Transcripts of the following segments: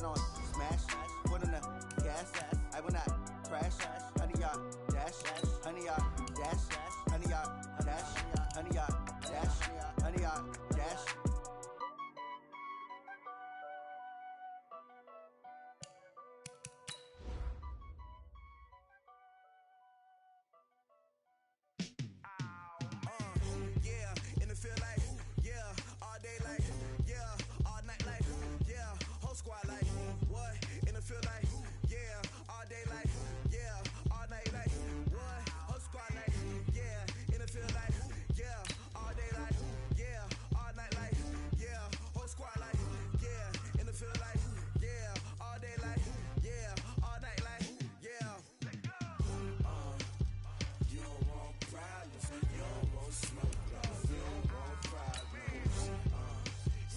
it on smash, foot on the gas. I will not crash. Honey, y'all dash. Honey, y'all dash. Honey, y'all dash. Honey, y'all dash. Honey, y'all dash. Yeah, in the field like, yeah, all day like, yeah, all night like, yeah, whole squad like, what? In the field like, yeah, all day like, yeah, all night like, what? Whole squad like, yeah, in the field like, yeah, all day like, yeah, all night like, yeah, whole squad like, yeah, in the field like, yeah, all day like, yeah, all night like, yeah. You don't want problems, you don't want smoke, you don't want problems.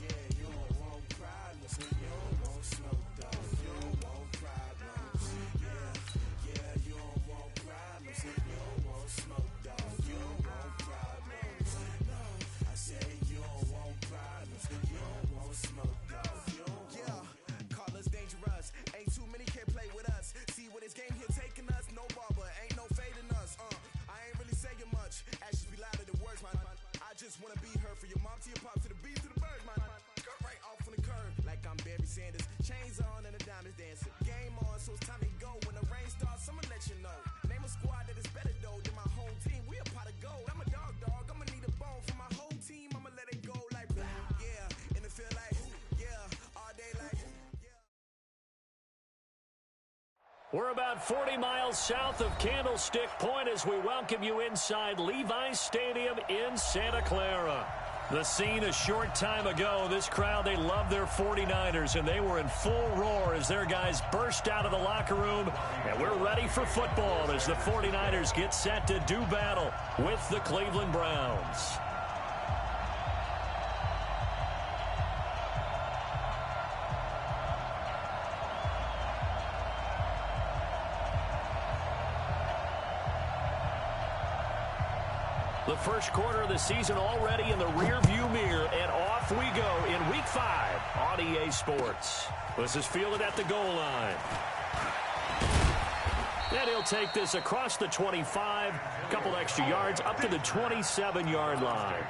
Yeah, you don't want problems, you don't want smoke, you don't want problems. Yeah, you don't want problems, you don't want smoke, you don't want problems. No, I said you don't want problems, you don't want smoke, you don't want. Yeah, call us dangerous, ain't too many can play with us. See what this game here taking us, no barber, ain't no fading us. I ain't really saying much, actions be louder than words, man. I just wanna be heard from your mom to your pop to the beat to the birds, man. Skirt right off on the curb, like I'm Barry Sanders. Chains on and the diamonds dancing. Game on, so it's time to go. When the rain starts, I'ma let you know. Name a squad that is better though than my home team. We a pot of gold. I'm a dog. I'ma need a bone for my whole team. I'ma let it go like, yeah, in the field like, yeah, all day like, yeah. We're about 40 miles south of Candlestick Point as we welcome you inside Levi's Stadium in Santa Clara. The scene a short time ago, this crowd, they love their 49ers, and they were in full roar as their guys burst out of the locker room. And we're ready for football as the 49ers get set to do battle with the Cleveland Browns. The first quarter of the season already in the rearview mirror, and off we go in Week 5 on EA Sports. This is fielded at the goal line. And he'll take this across the 25, a couple extra yards, up to the 27-yard line.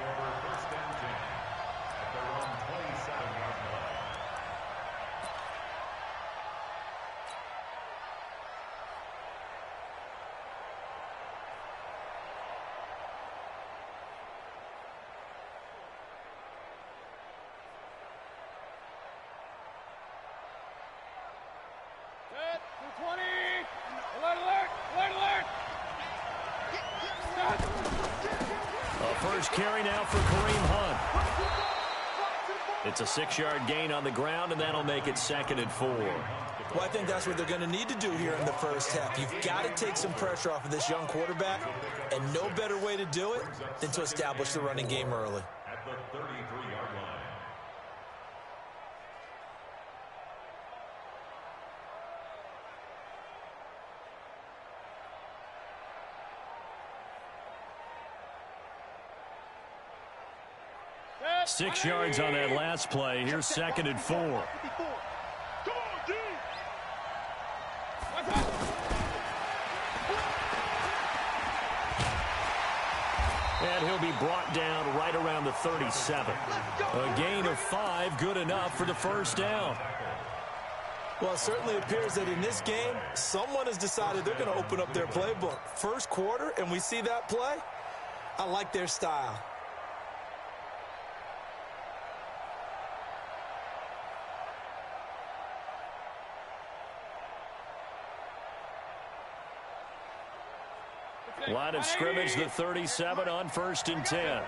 Carry now for Kareem Hunt. It's a 6-yard gain on the ground, and that'll make it 2nd and 4. Well, I think that's what they're going to need to do here in the first half. You've got to take some pressure off of this young quarterback, and no better way to do it than to establish the running game early. At the 33-yard line. Six yards on that last play. Here's 2nd and 4. And he'll be brought down right around the 37. A gain of 5, good enough for the first down. Well, it certainly appears that in this game, someone has decided they're going to open up their playbook. First quarter, and we see that play. I like their style. Line of scrimmage, the 37 on 1st and 10.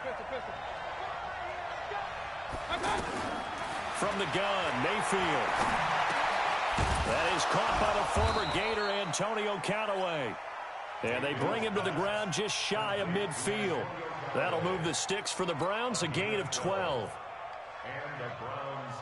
From the gun, Mayfield. That is caught by the former Gator, Antonio Callaway. And they bring him to the ground just shy of midfield. That'll move the sticks for the Browns, a gain of 12. And the Browns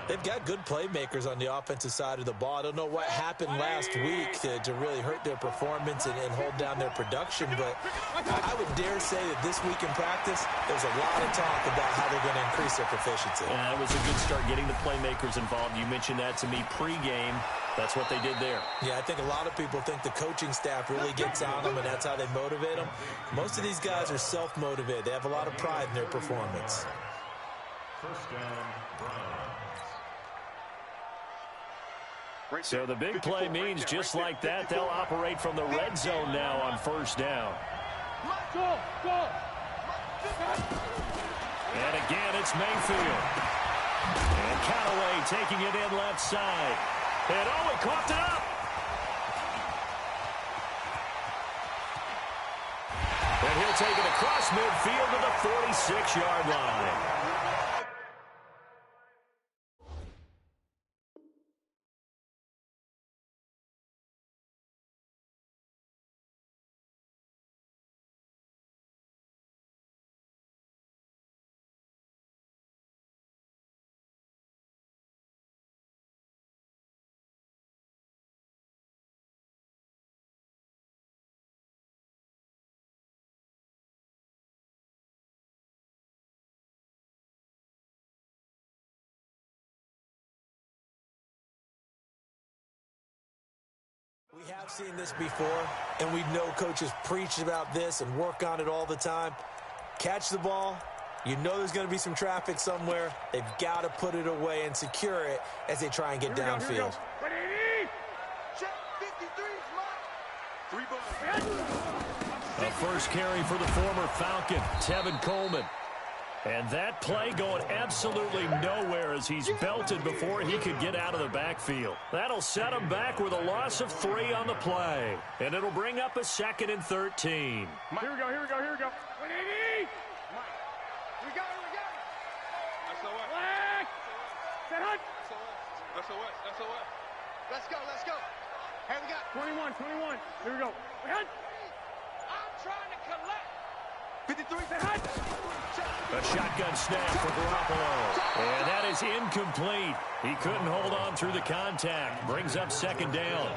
They've got good playmakers on the offensive side of the ball. I don't know what happened last week to really hurt their performance and hold down their production, but I would dare say that this week in practice, there's a lot of talk about how they're going to increase their proficiency. Yeah, it was a good start getting the playmakers involved. You mentioned that to me pregame. That's what they did there. Yeah, I think a lot of people think the coaching staff really gets on them, and that's how they motivate them. Most of these guys are self-motivated. They have a lot of pride in their performance. First down, Browns. So the big play means just like that, they'll operate from the red zone now on first down. And again, it's Mayfield. And Callaway taking it in left side. And he coughed it up. And he'll take it across midfield to the 46-yard line. We have seen this before, and we know coaches preach about this and work on it all the time. Catch the ball. You know there's going to be some traffic somewhere. They've got to put it away and secure it as they try and get downfield. A first carry for the former Falcon, Tevin Coleman. And that play going absolutely nowhere as he's belted before he could get out of the backfield. That'll set him back with a loss of 3 on the play. And it'll bring up a 2nd and 13. Here we go. 180! We got it. SOS. Flag! Set hunt! SOS. Let's go. Hey, we got 21. Here we go. We hunt! I'm trying to collect. 53, set hunt! A shotgun snap for Garoppolo. And that is incomplete. He couldn't hold on through the contact. Brings up 2nd down.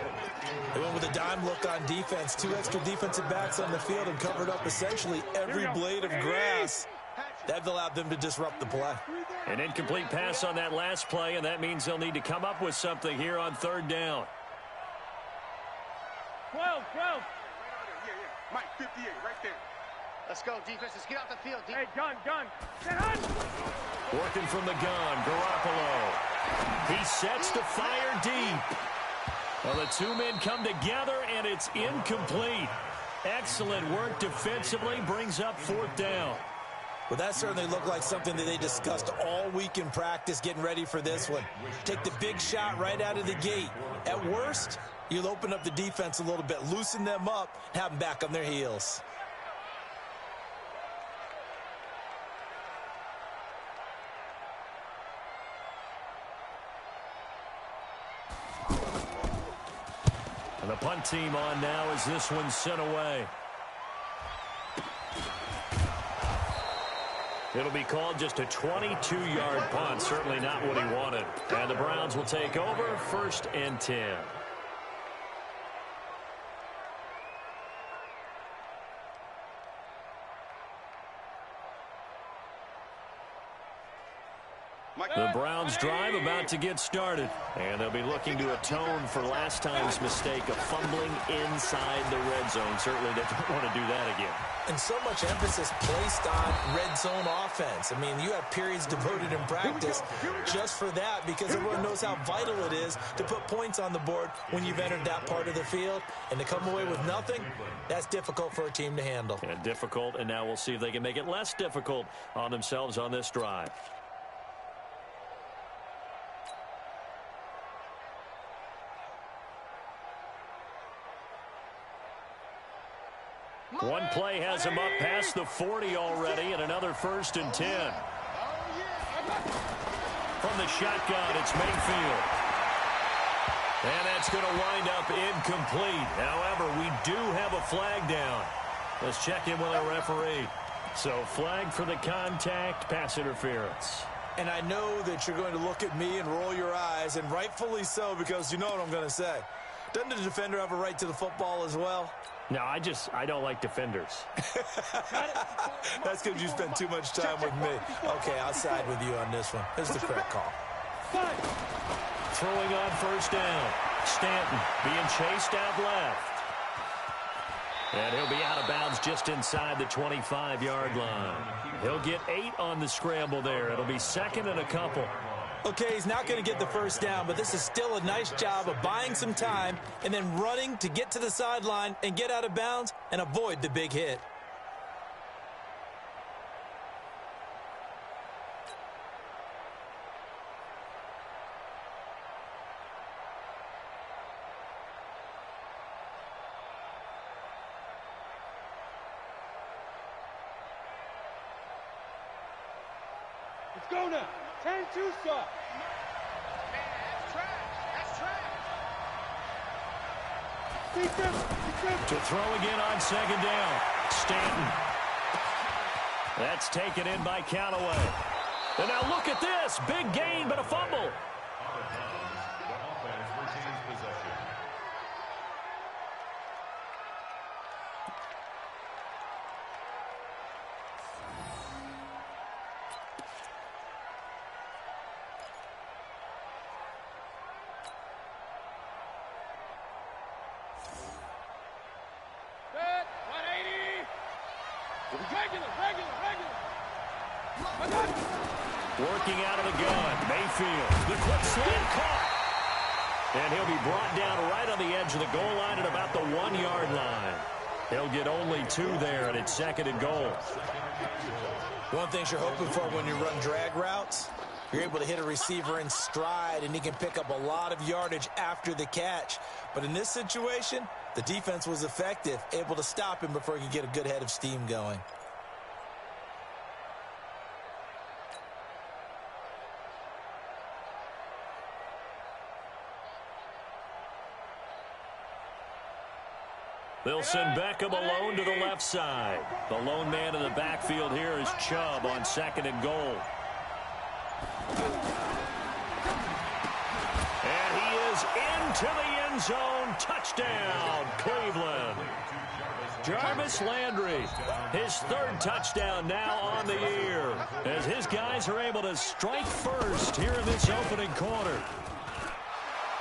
They went with a dime look on defense. 2 extra defensive backs on the field and covered up essentially every blade of grass. That allowed them to disrupt the play. An incomplete pass on that last play, and that means they'll need to come up with something here on 3rd down. 12. Mike, 58, right there. Let's go, defense. Let's get out the field. Hey, gun. Set hunt! Working from the gun, Garoppolo. He sets to fire deep. Well, the 2 men come together, and it's incomplete. Excellent work defensively, brings up 4th down. Well, that certainly looked like something that they discussed all week in practice getting ready for this one. Take the big shot right out of the gate. At worst, you'll open up the defense a little bit, loosen them up, have them back on their heels. And the punt team on now as this one's sent away. It'll be called just a 22-yard punt. Certainly not what he wanted. And the Browns will take over 1st and 10. The Browns drive about to get started, and they'll be looking to atone for last time's mistake of fumbling inside the red zone. Certainly they don't want to do that again. And so much emphasis placed on red zone offense. I mean, you have periods devoted in practice just for that because everyone knows how vital it is to put points on the board when you've entered that part of the field. And to come away with nothing, that's difficult for a team to handle. And difficult, and now we'll see if they can make it less difficult on themselves on this drive. One play has him up past the 40 already, and another 1st and 10. From the shotgun, it's Mayfield. And that's going to wind up incomplete. However, we do have a flag down. Let's check in with our referee. So, flag for the contact, pass interference. And I know that you're going to look at me and roll your eyes, and rightfully so, because you know what I'm going to say. Doesn't the defender have a right to the football as well? No, I don't like defenders. That's because you spend too much time with me. Okay, I'll side with you on this one. This is the correct call. Throwing on first down. Stanton being chased out left. And he'll be out of bounds just inside the 25-yard line. He'll get 8 on the scramble there. It'll be second and a couple. Okay, he's not going to get the first down, but this is still a nice job of buying some time and then running to get to the sideline and get out of bounds and avoid the big hit. Let's go now. 10-2 stop. To throw again on second down. Stanton. That's taken in by Callaway. And now look at this. Big gain, but a fumble. Working out of the gun, Mayfield. The quick slant caught. And he'll be brought down right on the edge of the goal line at about the 1-yard line. He'll get only 2 there, and it's second and goal. One thing you're hoping for when you run drag routes, you're able to hit a receiver in stride, and he can pick up a lot of yardage after the catch. But in this situation, the defense was effective, able to stop him before he could get a good head of steam going. They'll send Beckham alone to the left side. The lone man in the backfield here is Chubb on second and goal. And he is into the end zone. Touchdown, Cleveland. Jarvis Landry, his 3rd touchdown now on the year, as his guys are able to strike first here in this opening quarter.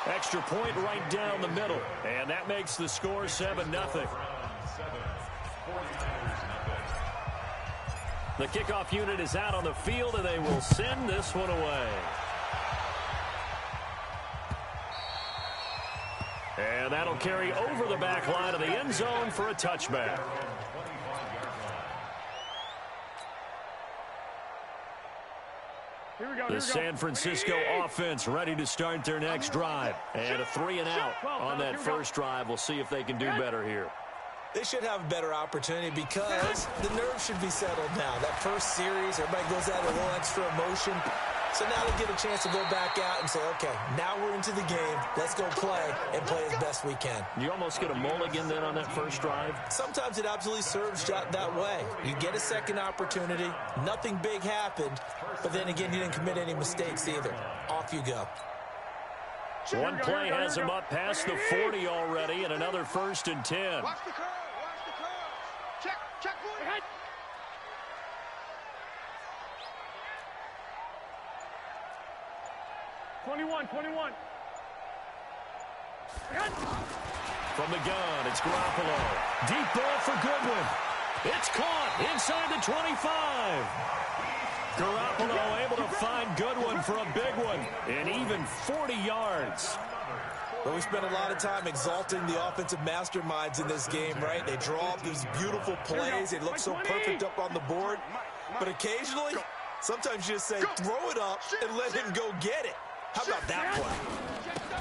Extra point right down the middle, and that makes the score 7-0. The kickoff unit is out on the field, and they will send this one away. And that'll carry over the back line of the end zone for a touchback. The San Francisco offense ready to start their next drive. And a 3-and-out on that first drive. We'll see if they can do better here. They should have a better opportunity because the nerves should be settled now. That first series, everybody goes out with a little extra emotion. So now they get a chance to go back out and say, okay, now we're into the game. Let's go play and play as best we can. You almost get a mulligan then on that first drive? Sometimes it absolutely serves that way. You get a second opportunity. Nothing big happened. But then again, you didn't commit any mistakes either. Off you go. One play has him up past the 40 already, and another 1st and 10. Watch the curve. Watch the curve. Check, boy. Ahead. Twenty-one. From the gun, it's Garoppolo. Deep ball for Goodwin. It's caught inside the 25. Garoppolo able to find Goodwin for a big one, and even 40 yards. But we spent a lot of time exalting the offensive masterminds in this game, right? They draw up these beautiful plays. They look so perfect up on the board. But occasionally, sometimes you just say, throw it up and let him go get it. How about that play?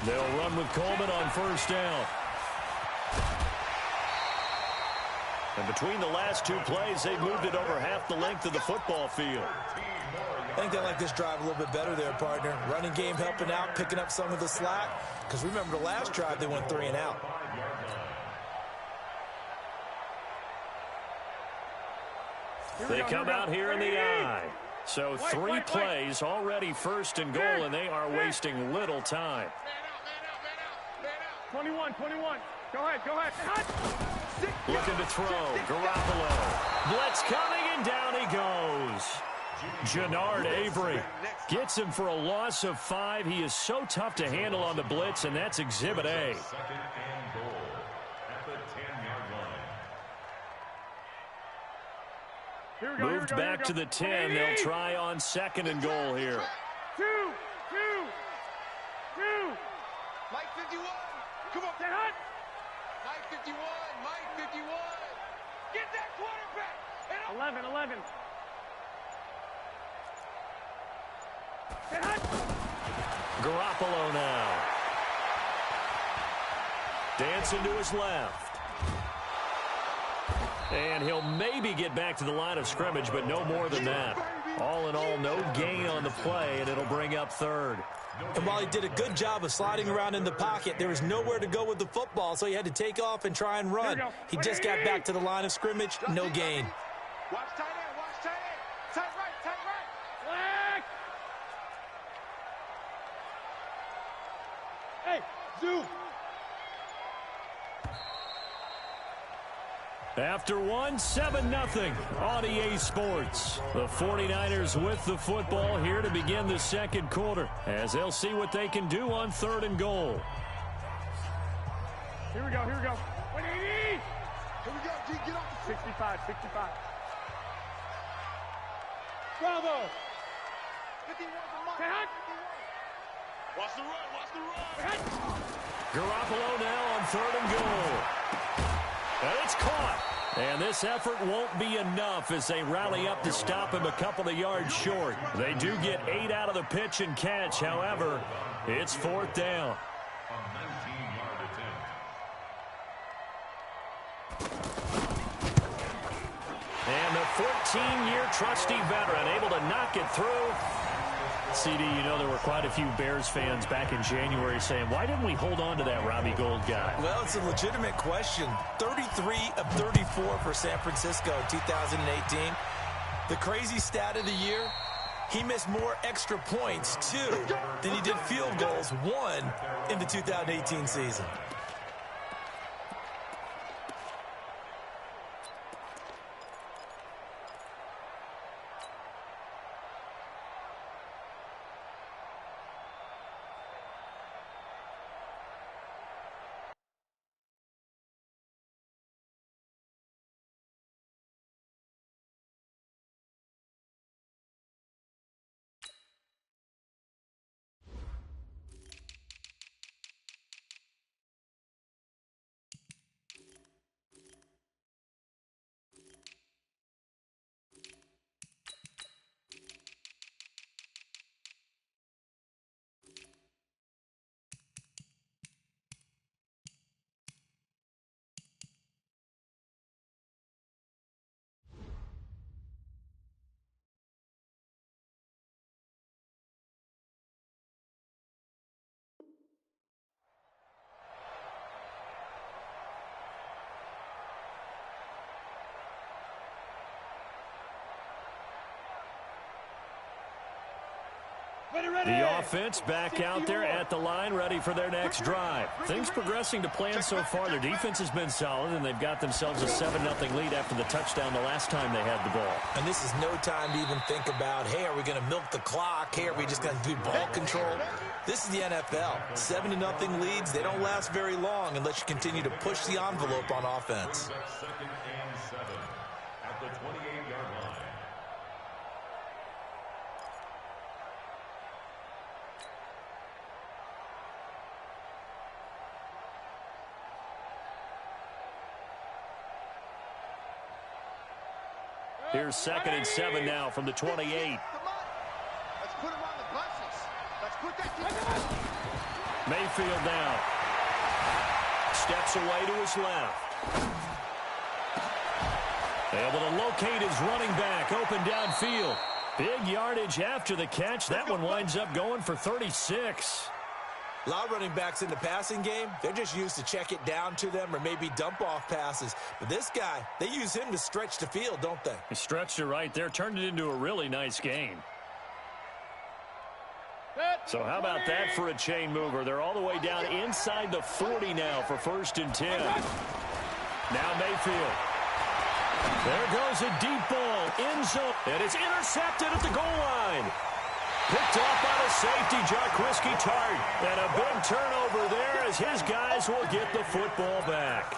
They'll run with Coleman on first down. And between the last 2 plays, they've moved it over half the length of the football field. I think they like this drive a little bit better there, partner. Running game helping out, picking up some of the slack. Because remember, the last drive, they went 3-and-out. They come out here in the I. So 3 plays, already first and goal, and they are wasting little time. 21. Go ahead. Looking to throw. Garoppolo. Blitz coming, and down he goes. Jannard Avery gets him for a loss of 5. He is so tough to handle on the blitz, and that's Exhibit A. Second and goal at the 10-yard line. Moved back to the 10. They'll try on second and goal here. 2. Mike 51. Come on. Get hot. Mike 51. Get that quarterback. 11. Get hot. Garoppolo now. Dancing to his left. And he'll maybe get back to the line of scrimmage, but no more than that. All in all, no gain on the play, and it'll bring up third. And while he did a good job of sliding around in the pocket, there was nowhere to go with the football, so he had to take off and try and run. He just got back to the line of scrimmage, no gain. Watch tight end. Tight right. Flag. Hey, zoom. After 7-0 on EA Sports. The 49ers with the football here to begin the second quarter, as they'll see what they can do on third and goal. Here we go. 180. Here we go, G. Get off the 65. Bravo. 51 for Mike. Get hot. Watch the run. Garoppolo now on third and goal. And it's caught. And this effort won't be enough as they rally up to stop him a couple of yards short. They do get 8 out of the pitch and catch. However, it's fourth down. A 19-yard attempt. And the 14-year trusty veteran able to knock it through. CD, you know there were quite a few Bears fans back in January saying, why didn't we hold on to that Robbie Gould guy? Well, it's a legitimate question. 33 of 34 for San Francisco in 2018. The crazy stat of the year, he missed more extra points, 2, than he did field goals, 1, in the 2018 season. The offense back out there at the line, ready for their next drive. Things progressing to plan so far. Their defense has been solid, and they've got themselves a 7-0 lead after the touchdown the last time they had the ball. And this is no time to even think about, hey, are we going to milk the clock? Hey, are we just going to do ball control? This is the NFL. 7-0 leads, they don't last very long unless you continue to push the envelope on offense. Second and 7 at the 28-yard line. Here's 2nd and 7 now from the 28. Let's put him on the buses. Let's put that kid. Mayfield now. Steps away to his left. Able to locate his running back open downfield. Big yardage after the catch. That one winds up going for 36. A lot of running backs in the passing game, they're just used to check it down to them or maybe dump off passes. But this guy, they use him to stretch the field, don't they? He stretched it right there, turned it into a really nice game. So how about that for a chain mover? They're all the way down inside the 40 now for 1st and 10. Now Mayfield. There goes a deep ball, end zone, and it's intercepted at the goal line. Picked off by the safety, Jaquiski Tartt. And a big turnover there as his guys will get the football back.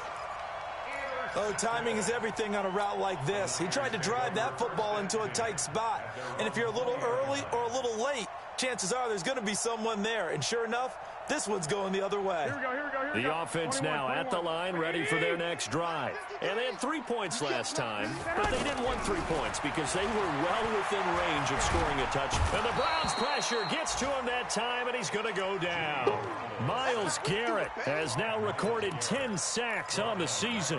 Oh, timing is everything on a route like this. He tried to drive that football into a tight spot. And if you're a little early or a little late, chances are there's going to be someone there. And sure enough, this one's going the other way. Here we go, here we go, here we go. The offense now at the line, ready for their next drive. And they had 3 points last time, but they didn't want 3 points because they were well within range of scoring a touchdown. And the Browns' pressure gets to him that time, and he's going to go down. Myles Garrett has now recorded 10 sacks on the season.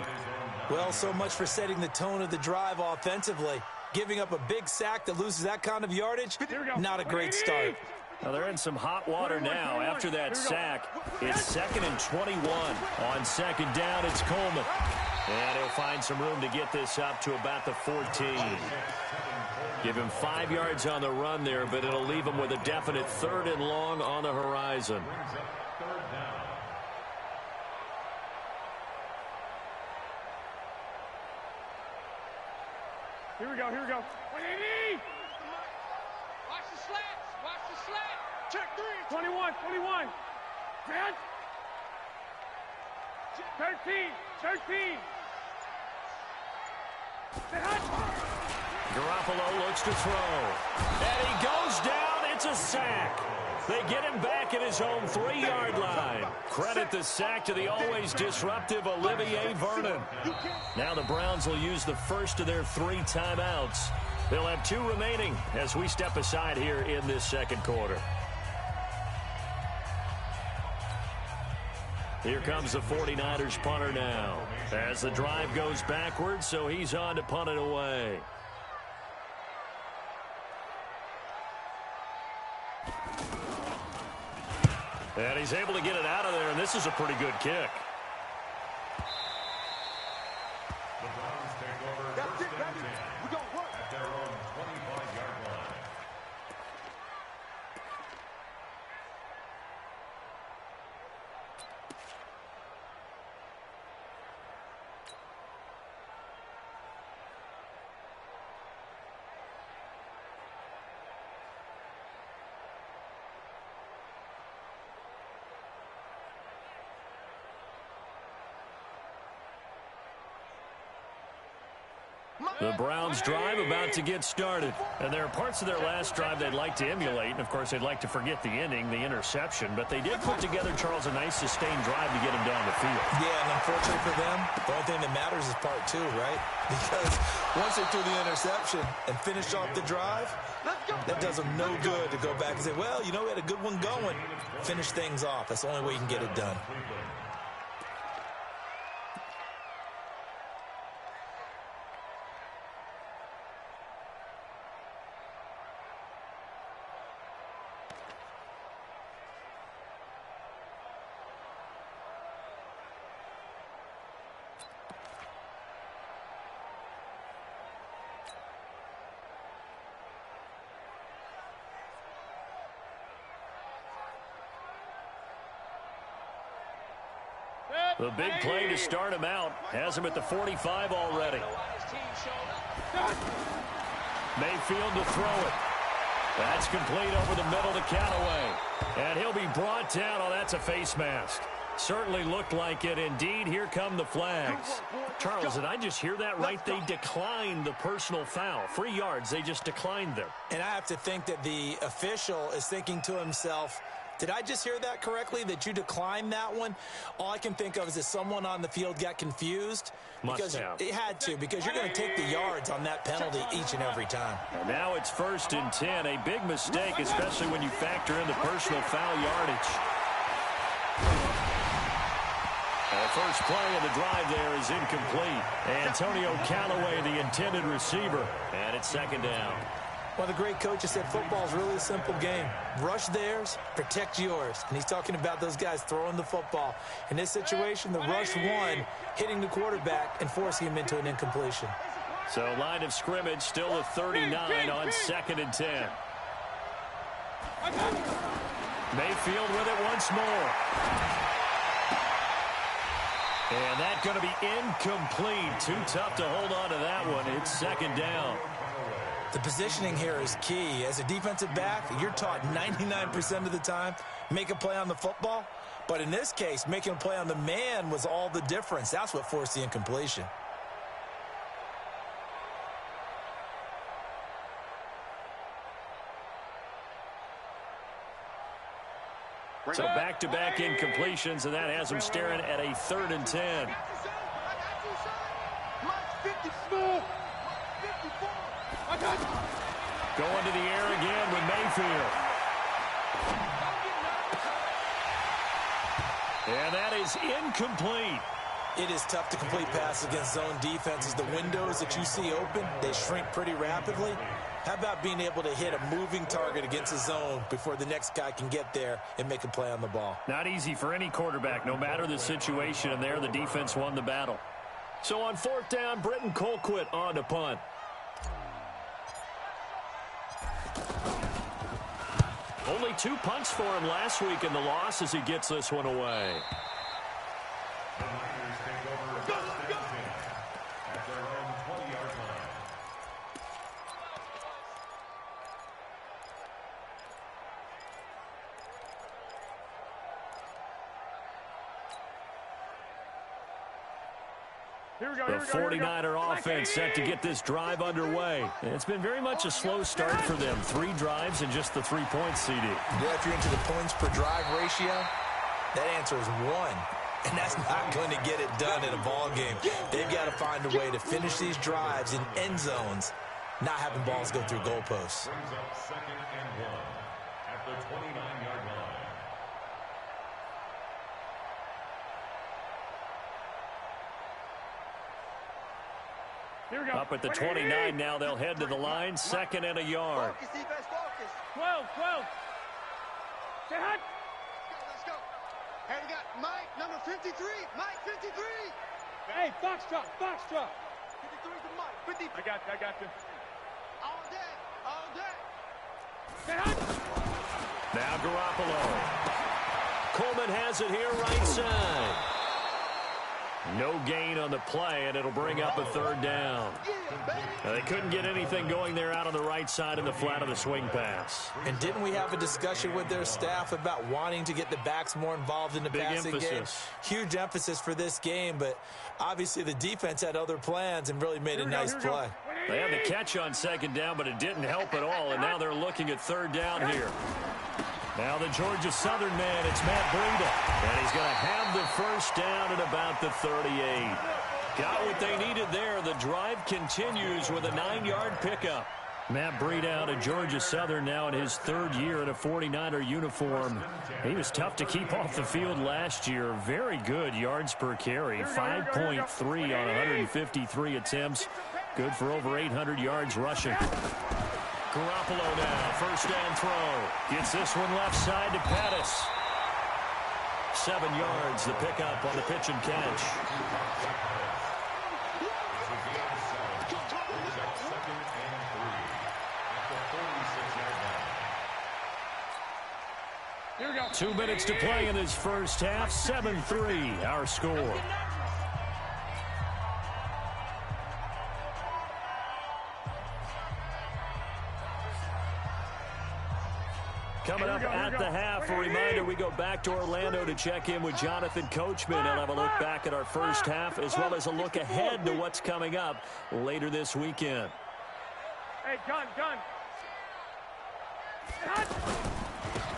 Well, so much for setting the tone of the drive offensively. Giving up a big sack that loses that kind of yardage, not a great start. Now they're in some hot water now after that sack. It's 2nd and 21. On 2nd down, it's Coleman. And he'll find some room to get this up to about the 14. Give him 5 yards on the run there, but it'll leave him with a definite 3rd and long on the horizon. Here we go, here we go. Watch the slats. Watch the slat. Check 3. 21, 21. 10. 13, 13. Garoppolo looks to throw. And he goes down. It's a sack. They get him back at his own 3-yard line. Credit the sack to the always disruptive Olivier Vernon. Now the Browns will use the first of their 3 timeouts. They'll have 2 remaining as we step aside here in this 2nd quarter. Here comes the 49ers punter now as the drive goes backwards, so he's on to punt it away. And he's able to get it out of there, and this is a pretty good kick. The Browns take over 1st and 10 at their own 25-yard line. The Browns drive about to get started. And there are parts of their last drive they'd like to emulate. And, of course, they'd like to forget the ending, the interception. But they did put together, Charles, a nice sustained drive to get him down the field. Yeah, and unfortunately for them, the only thing that matters is part 2, right? Because once they threw the interception and finished off the drive, that does them no good to go back and say, well, you know, we had a good one going. Finish things off. That's the only way you can get it done. The big play to start him out has him at the 45 already. Mayfield to throw it. That's complete over the middle to Callaway. And he'll be brought down. Oh, that's a face mask. Certainly looked like it. Indeed, here come the flags. Charles, did I just hear that right? They declined the personal foul. 3 yards, they just declined them. And I have to think that the official is thinking to himself, did I just hear that correctly, that you declined that one? All I can think of is that someone on the field got confused. Must have. It had to, because you're going to take the yards on that penalty each and every time. And now it's 1st and 10. A big mistake, especially when you factor in the personal foul yardage. The first play of the drive there is incomplete. Antonio Callaway, the intended receiver. And it's 2nd down. Well, the great coaches said football is really a simple game. Rush theirs, protect yours. And he's talking about those guys throwing the football. In this situation, the rush won, hitting the quarterback and forcing him into an incompletion. So line of scrimmage still a 39 on 2nd and 10. Mayfield with it once more. And that's going to be incomplete. Too tough to hold on to that one. It's 2nd down. The positioning here is key. As a defensive back, you're taught 99% of the time, make a play on the football. But in this case, making a play on the man was all the difference. That's what forced the incompletion. So back-to-back incompletions, and that has him staring at a 3rd and 10. Going to the air again with Mayfield. And that is incomplete. It is tough to complete passes against zone defenses. The windows that you see open, they shrink pretty rapidly. How about being able to hit a moving target against a zone before the next guy can get there and make a play on the ball? Not easy for any quarterback, no matter the situation, and there the defense won the battle. So on 4th down, Britton Colquitt on to punt. Only 2 punts for him last week in the loss as he gets this one away. The Niners take over 1st and 10 at their own 20-yard line. The 49er offense set to get this drive underway. It's been very much a slow start for them. 3 drives and just the 3 points, CD. Yeah, if you're into the points per drive ratio, that answer is 1. And that's not going to get it done in a ball game. They've got to find a way to finish these drives in end zones, not having balls go through goalposts. Brings up 2nd and 1 at the 29-yard line. Here we go. Up at the 29 now, they'll head to the line. 2nd and a yard. Focus, defense, focus. 12. Say hot. Let's go. Hey, we got Mike, number 53. Mike, 53. Hey, Foxtrot. 53 to Mike. 50. I got you. All day. Say hot. Now Garoppolo. Coleman has it here, right side. No gain on the play, and it'll bring up a 3rd down. They couldn't get anything going there out on the right side in the flat of the swing pass. And didn't we have a discussion with their staff about wanting to get the backs more involved in the passing game? Huge emphasis for this game, but obviously the defense had other plans and really made a nice play. They had the catch on 2nd down, but it didn't help at all, and now they're looking at 3rd down here. Now the Georgia Southern man, it's Matt Breida. And he's going to have the 1st down at about the 38. Got what they needed there. The drive continues with a 9-yard pickup. Matt Breida out of Georgia Southern now in his 3rd year in a 49er uniform. He was tough to keep off the field last year. Very good yards per carry. 5.3 on 153 attempts. Good for over 800 yards rushing. Garoppolo now, 1st down throw. Gets this one left side to Pettis. 7 yards, the pickup on the pitch and catch. Here we go. 2 minutes to play in this first half. 7-3, our score. Coming up at the half, a reminder, we go back to Orlando to check in with Jonathan Coachman and have a look back at our first half as well as a look ahead to what's coming up later this weekend. Hey, gun.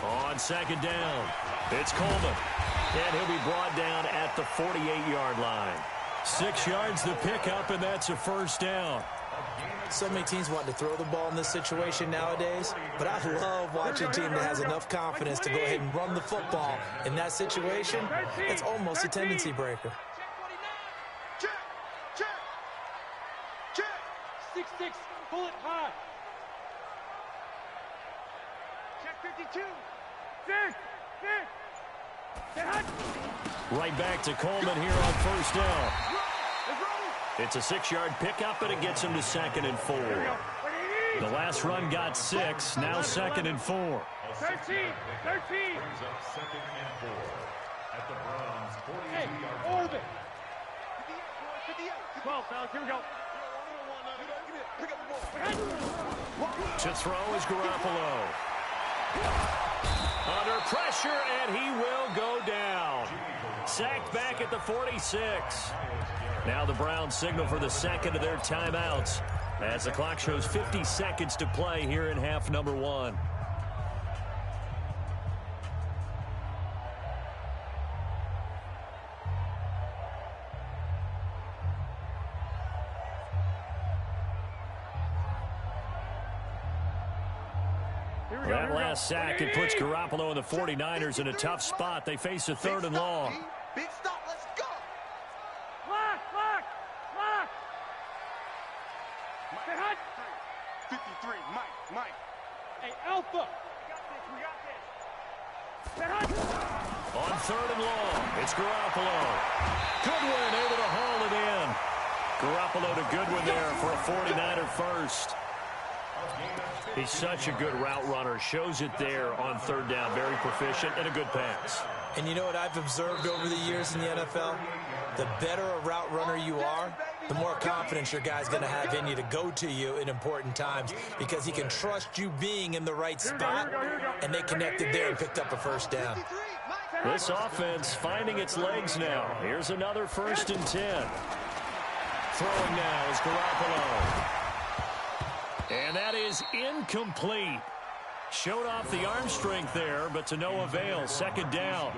On 2nd down, it's Coleman. And he'll be brought down at the 48-yard line. 6 yards the pickup, and that's a 1st down. So many teams want to throw the ball in this situation nowadays, but I love watching a team that has enough confidence to go ahead and run the football. In that situation, it's almost a tendency breaker. Check. 6-6, pull it high. 52. 6. Right back to Coleman here on first down. It's a 6-yard pickup, but it gets him to 2nd and 4. The last run got 6, now 2nd and 4. 13. Brings up 2nd and 4 at the Browns' 42-yard line. 12, fellas, here we go. To throw is Garoppolo. Under pressure, and he will go down. Sacked back at the 46. Now the Browns signal for the second of their timeouts as the clock shows 50 seconds to play here in half number 1. That last sack, it puts Garoppolo and the 49ers in a tough spot. They face a 3rd and long. Big stop, let's go. Lock. Say hut. 53, Mike. Hey, Alpha. We got this. Say hut. On 3rd and long, it's Garoppolo. Goodwin able to haul it in. Garoppolo to Goodwin there for a 49er first. He's such a good route runner. Shows it there on 3rd down. Very proficient and a good pass. And you know what I've observed over the years in the NFL? The better a route runner you are, the more confidence your guy's going to have in you to go to you in important times because he can trust you being in the right spot, and they connected there and picked up a first down. This offense finding its legs now. Here's another 1st and 10. Throwing now is Garoppolo. And that is incomplete. Showed off the arm strength there, but to no avail. 2nd down.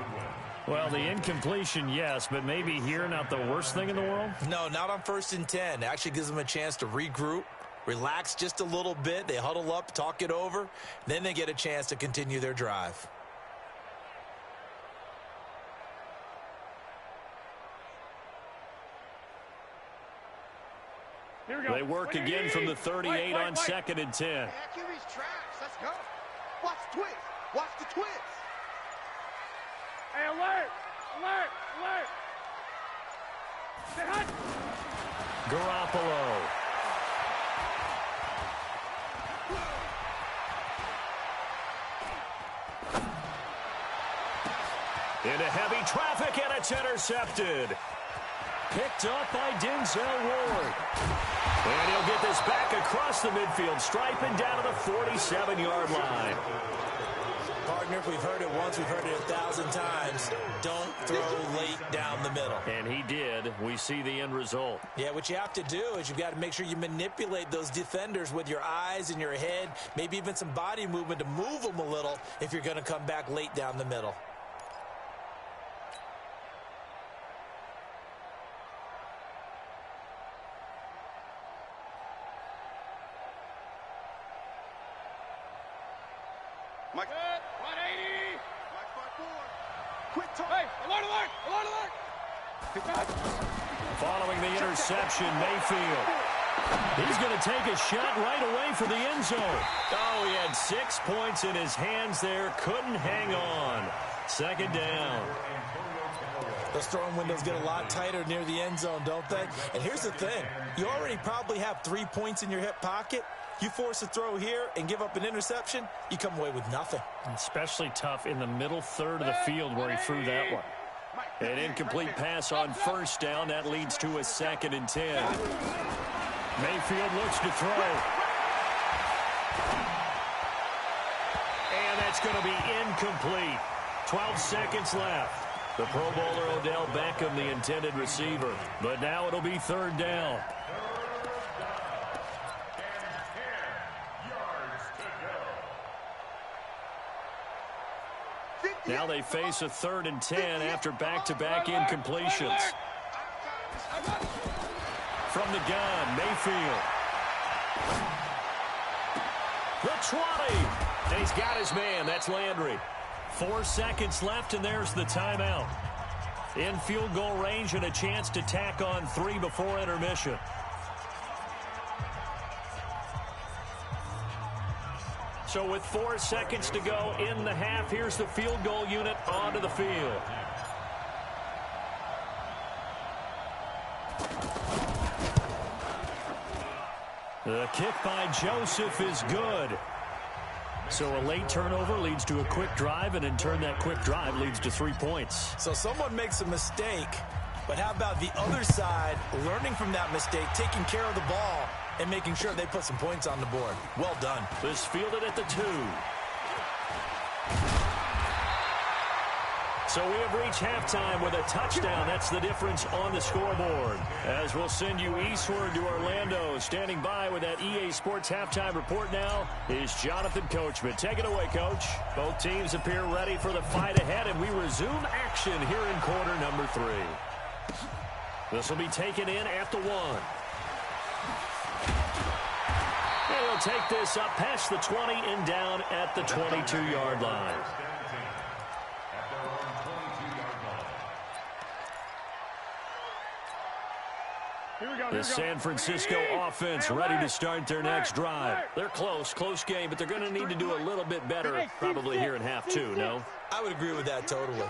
Well, the incompletion, yes, but maybe here not the worst thing in the world? No, not on 1st and 10. It actually gives them a chance to regroup, relax just a little bit. They huddle up, talk it over. Then they get a chance to continue their drive. They work again from the 38 on 2nd and 10. Accuracy's trash. Let's go. Watch the twist. Watch the twist. Hey, alert. Say hut. Garoppolo. Into heavy traffic, and it's intercepted. Picked up by Denzel Ward. And he'll get this back across the midfield stripe and down to the 47-yard line. Partner, we've heard it once, we've heard it 1,000 times. Don't throw late down the middle. And he did. We see the end result. Yeah, what you have to do is you've got to make sure you manipulate those defenders with your eyes and your head, maybe even some body movement to move them a little if you're going to come back late down the middle. Mike. 180. Mike 5-4. Quick talk. Hey, alert. Following the interception, Mayfield. He's going to take a shot right away for the end zone. Oh, he had 6 points in his hands there. Couldn't hang on. 2nd down. Those throwing windows get a lot tighter near the end zone, don't they? And here's the thing. You already probably have 3 points in your hip pocket. You force a throw here and give up an interception, you come away with nothing. Especially tough in the middle 3rd of the field where he threw that one. An incomplete pass on 1st down. That leads to a 2nd and 10. Mayfield looks to throw. And that's going to be incomplete. 12 seconds left. The Pro Bowler Odell Beckham, the intended receiver. But now it'll be 3rd down. Now they face a 3rd and 10 after back-to-back incompletions. From the gun, Mayfield. The 20. And he's got his man. That's Landry. 4 seconds left, and there's the timeout. In field goal range and a chance to tack on 3 before intermission. So with 4 seconds to go in the half, here's the field goal unit onto the field. The kick by Joseph is good. So a late turnover leads to a quick drive, and in turn that quick drive leads to 3 points. So someone makes a mistake, but how about the other side learning from that mistake, taking care of the ball, and making sure they put some points on the board? Well done. This fielded at the 2. So we have reached halftime with a touchdown. That's the difference on the scoreboard. As we'll send you eastward to Orlando. Standing by with that EA Sports halftime report now is Jonathan Coachman. Take it away, Coach. Both teams appear ready for the fight ahead, and we resume action here in quarter number 3. This will be taken in at the 1. And he'll take this up past the 20 and down at the 22-yard line. The San Francisco offense ready to start their next drive. They're close game, but they're going to need to do a little bit better probably here in half 2, no? I would agree with that totally.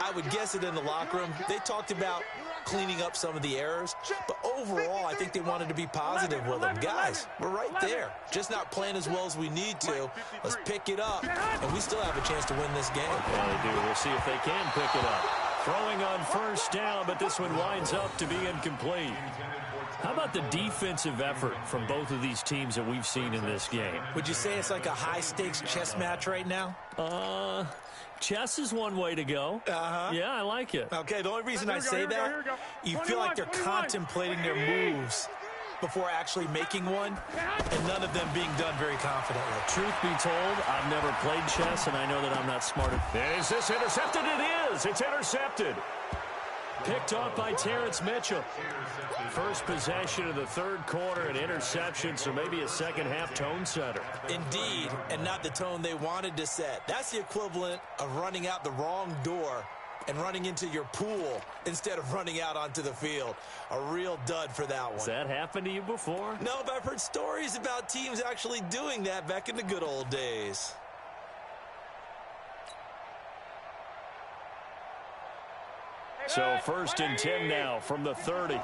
I would guess it in the locker room. They talked about cleaning up some of the errors, but overall, I think they wanted to be positive with them. Guys, we're right there. Just not playing as well as we need to. Let's pick it up, and we still have a chance to win this game. Yeah, they do. We'll see if they can pick it up. Throwing on first down, but this one winds up to be incomplete. How about the defensive effort from both of these teams that we've seen in this game? Would you say it's like a high-stakes chess match right now? Chess is one way to go. Yeah, I like it. Okay, the only reason I say that, you feel like they're contemplating their moves before actually making one, and none of them being done very confidently. Truth be told, I've never played chess, and I know that I'm not smart. Is this intercepted? It is. It's intercepted. Picked off by Terrence Mitchell. First possession of the third quarter, an interception, so maybe a second-half tone setter. Indeed, and not the tone they wanted to set. That's the equivalent of running out the wrong door and running into your pool instead of running out onto the field. A real dud for that one. Has that happened to you before? No, but I've heard stories about teams actually doing that back in the good old days. So first and 10 now from the 30.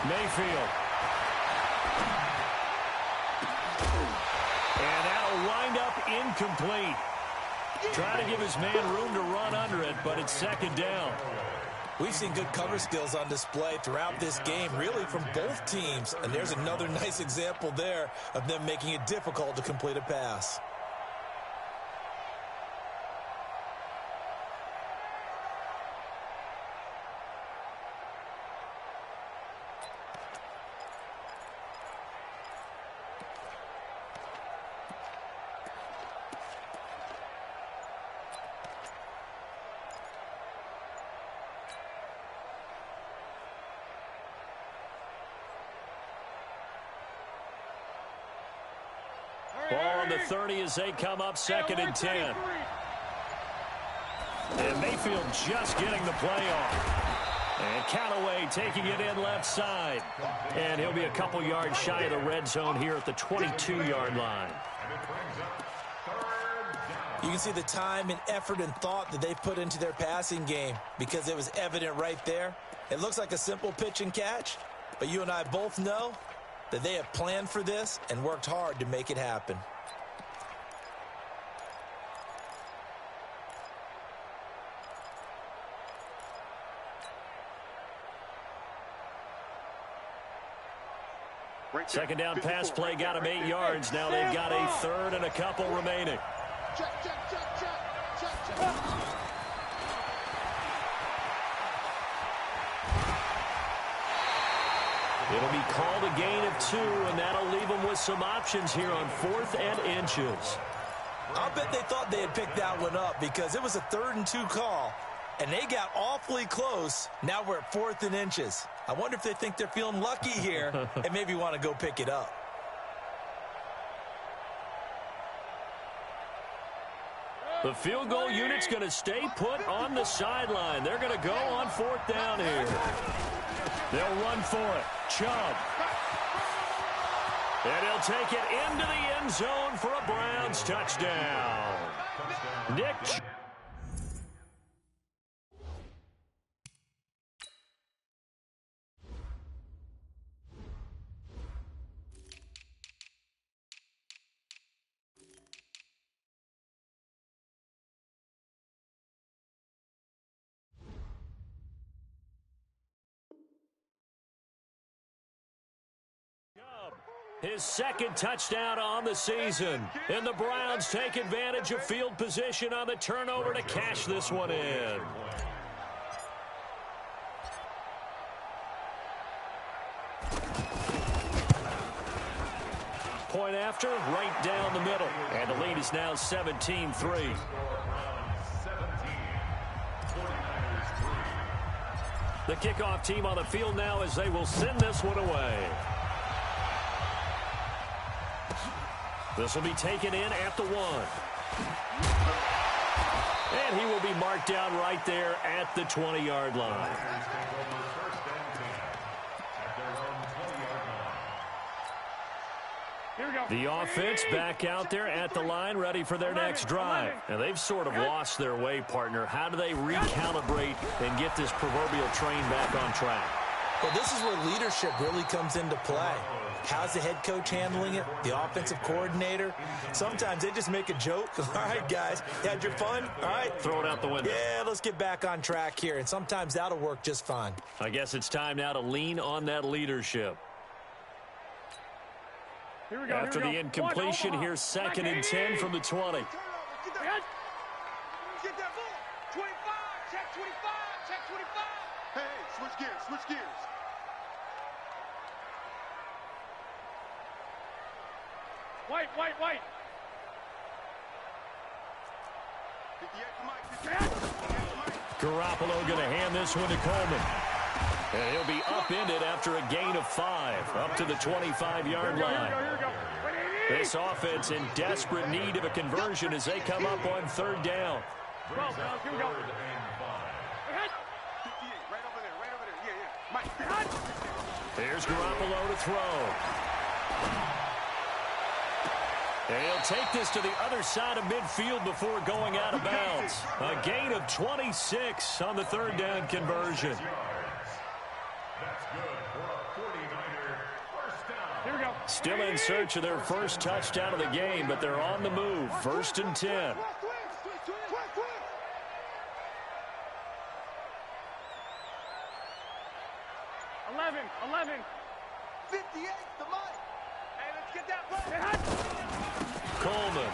Mayfield. And that'll wind up incomplete. Trying to give his man room to run under it, but it's second down. We've seen good cover skills on display throughout this game, really from both teams. And there's another nice example there of them making it difficult to complete a pass. Ball on the 30 as they come up second and 10. And Mayfield just getting the play off. And Callaway taking it in left side. And he'll be a couple yards shy of the red zone here at the 22-yard line. You can see the time and effort and thought that they put into their passing game because it was evident right there. It looks like a simple pitch and catch, but you and I both know that they have planned for this and worked hard to make it happen. Second down pass play got him 8 yards. Now they've got a third and a couple remaining. It'll be called a gain of 2, and that'll leave them with some options here on 4th and inches. I'll bet they thought they had picked that one up because it was a 3rd and 2 call, and they got awfully close. Now we're at 4th and inches. I wonder if they think they're feeling lucky here and maybe want to go pick it up. The field goal unit's going to stay put on the sideline. They're going to go on 4th down here. They'll run for it. Chubb. And he'll take it into the end zone for a Browns touchdown. Nick Chubb. His second touchdown on the season. And the Browns take advantage of field position on the turnover to cash this one in. Point after, right down the middle. And the lead is now 17-3. The kickoff team on the field now as they will send this one away. This will be taken in at the 1. And he will be marked down right there at the 20-yard line. Here we go. The offense back out there at the line, ready for their next drive. And they've sort of lost their way, partner. How do they recalibrate and get this proverbial train back on track? Well, this is where leadership really comes into play. How's the head coach handling it? The offensive coordinator? Sometimes they just make a joke. All right, guys, you had your fun? All right. Throw it out the window. Yeah, let's get back on track here. And sometimes that'll work just fine. I guess it's time now to lean on that leadership. Here we go. After the incompletion, here's 2nd and 10 from the 20. Get that ball. 25. Check 25. Check 25. Hey, switch gears. Switch gears. White. Garoppolo going to hand this one to Coleman. And he'll be upended after a gain of 5, up to the 25-yard line. Here we go. This offense in desperate need of a conversion as they come up on 3rd down. 12, here we go. 58, right over there. Yeah. Mike. Here's Garoppolo to throw. And he'll take this to the other side of midfield before going out of bounds. A gain of 26 on the 3rd down conversion. That's good for a 49er first down. Here we go. Still in search of their first touchdown of the game, but they're on the move. 1st and 10. 11. 58 to Mike. Hey, let's get that ball. Coleman.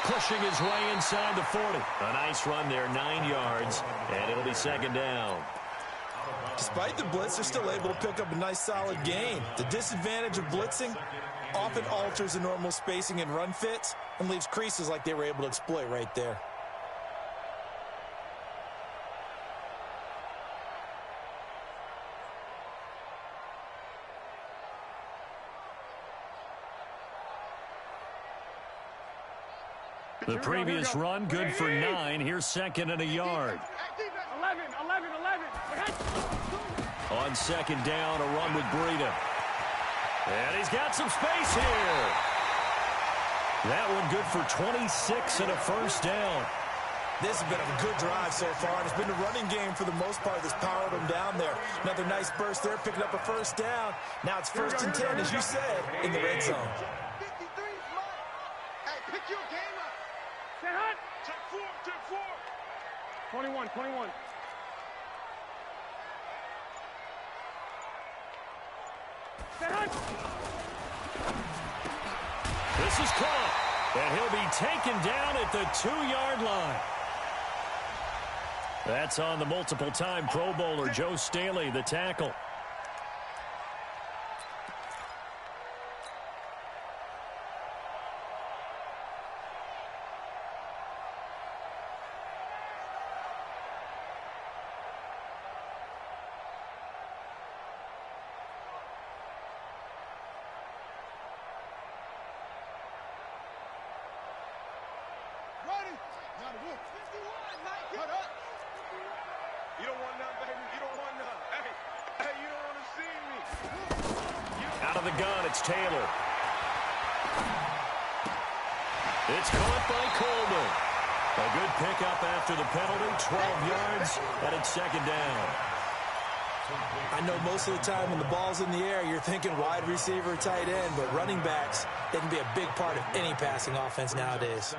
Pushing his way inside the 40. A nice run there, 9 yards, and it'll be 2nd down. Despite the blitz, they're still able to pick up a nice, solid gain. The disadvantage of blitzing often alters the normal spacing and run fits and leaves creases like they were able to exploit right there. The previous run, good for 9. Here's 2nd and a yard. 11. On 2nd down, a run with Breida. And he's got some space here. That one good for 26 and a first down. This has been a good drive so far. It's been the running game for the most part that's powered them down there. Another nice burst there, picking up a first down. Now it's 1st and 10, as you said, in the red zone. 53's mine. Hey, pick your game up. Set hot. Check 4. 21. Set hot. This is caught, and he'll be taken down at the 2-yard line. That's on the multiple-time Pro Bowler Joe Staley, the tackle. You don't want none, baby. You don't want of the gun, it's Taylor. It's caught by Coleman. A good pickup after the penalty, 12 yards, and it's second down. I know most of the time when the ball's in the air, you're thinking wide receiver, tight end, but running backs, they can be a big part of any passing offense nowadays.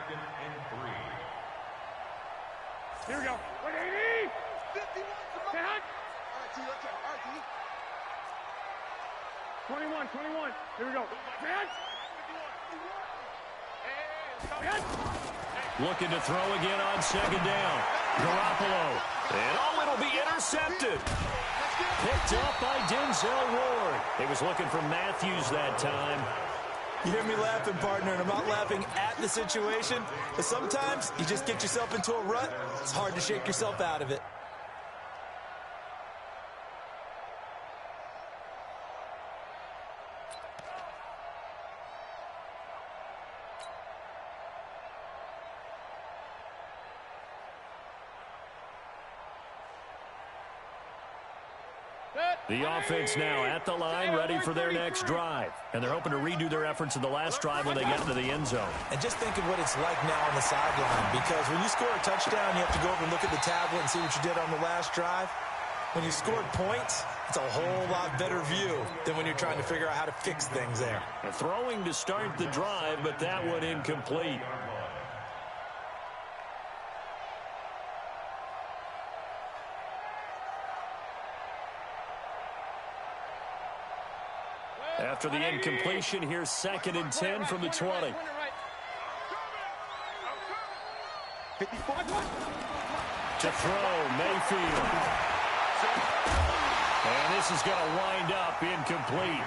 Here we go. 180. 51. All right, T. Okay. All right, T. 21. Here we go. Looking to throw again on second down. Garoppolo. And it'll be intercepted. Picked up by Denzel Ward. He was looking for Matthews that time. You hear me laughing, partner, and I'm not laughing at the situation, but sometimes you just get yourself into a rut. It's hard to shake yourself out of it. The offense now at the line, ready for their next drive. And they're hoping to redo their efforts in the last drive when they get into the end zone. And just think of what it's like now on the sideline, because when you score a touchdown, you have to go over and look at the tablet and see what you did on the last drive. When you scored points, it's a whole lot better view than when you're trying to figure out how to fix things there. And throwing to start the drive, but that one incomplete. After the incompletion, here's 2nd and 10 from the 20. To throw, Mayfield. And this is going to wind up incomplete.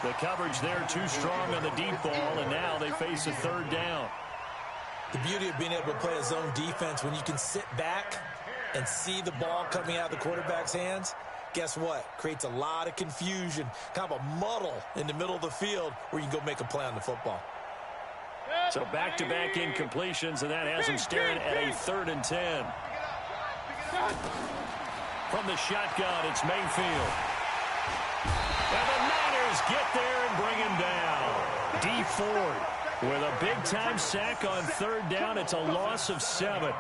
The coverage there too strong on the deep ball, and now they face a third down. The beauty of being able to play a zone defense when you can sit back and see the ball coming out of the quarterback's hands, guess what? Creates a lot of confusion, kind of a muddle in the middle of the field where you can go make a play on the football. So back-to-back incompletions, and that has them staring at a 3rd and 10. From the shotgun, it's Mayfield. And the Niners get there and bring him down. Dee Ford with a big-time sack on 3rd down. It's a loss of 7.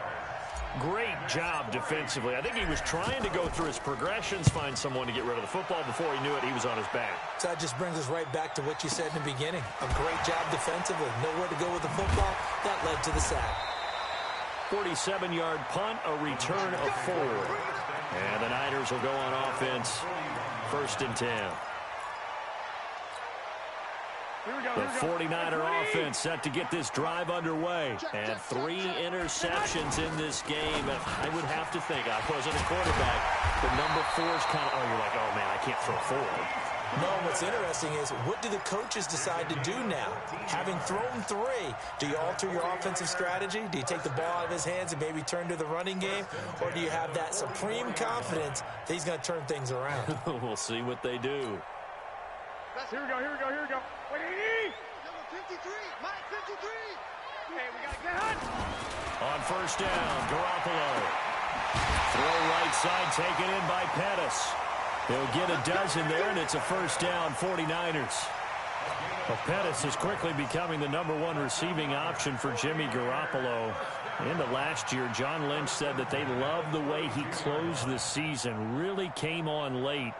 Great job defensively. I think he was trying to go through his progressions, find someone to get rid of the football. Before he knew it, he was on his back. So that just brings us right back to what you said in the beginning. A great job defensively. Nowhere to go with the football. That led to the sack. 47-yard punt, a return of 4. And the Niners will go on offense. 1st and 10. The 49er offense set to get this drive underway. And 3 interceptions in this game. And I would have to think, I wasn't a quarterback, but number 4 is kind of, you're like, oh, man, I can't throw 4. No, what's interesting is, what do the coaches decide to do now? Having thrown 3, do you alter your offensive strategy? Do you take the ball out of his hands and maybe turn to the running game? Or do you have that supreme confidence that he's going to turn things around? We'll see what they do. Here we go. 180. 53. Mike, 53. Okay, we got to get hot. On 1st down, Garoppolo. Throw right side, taken in by Pettis. He'll get a dozen there, and it's a 1st down, 49ers. Well, Pettis is quickly becoming the #1 receiving option for Jimmy Garoppolo. Into last year, John Lynch said that they loved the way he closed the season, really came on late.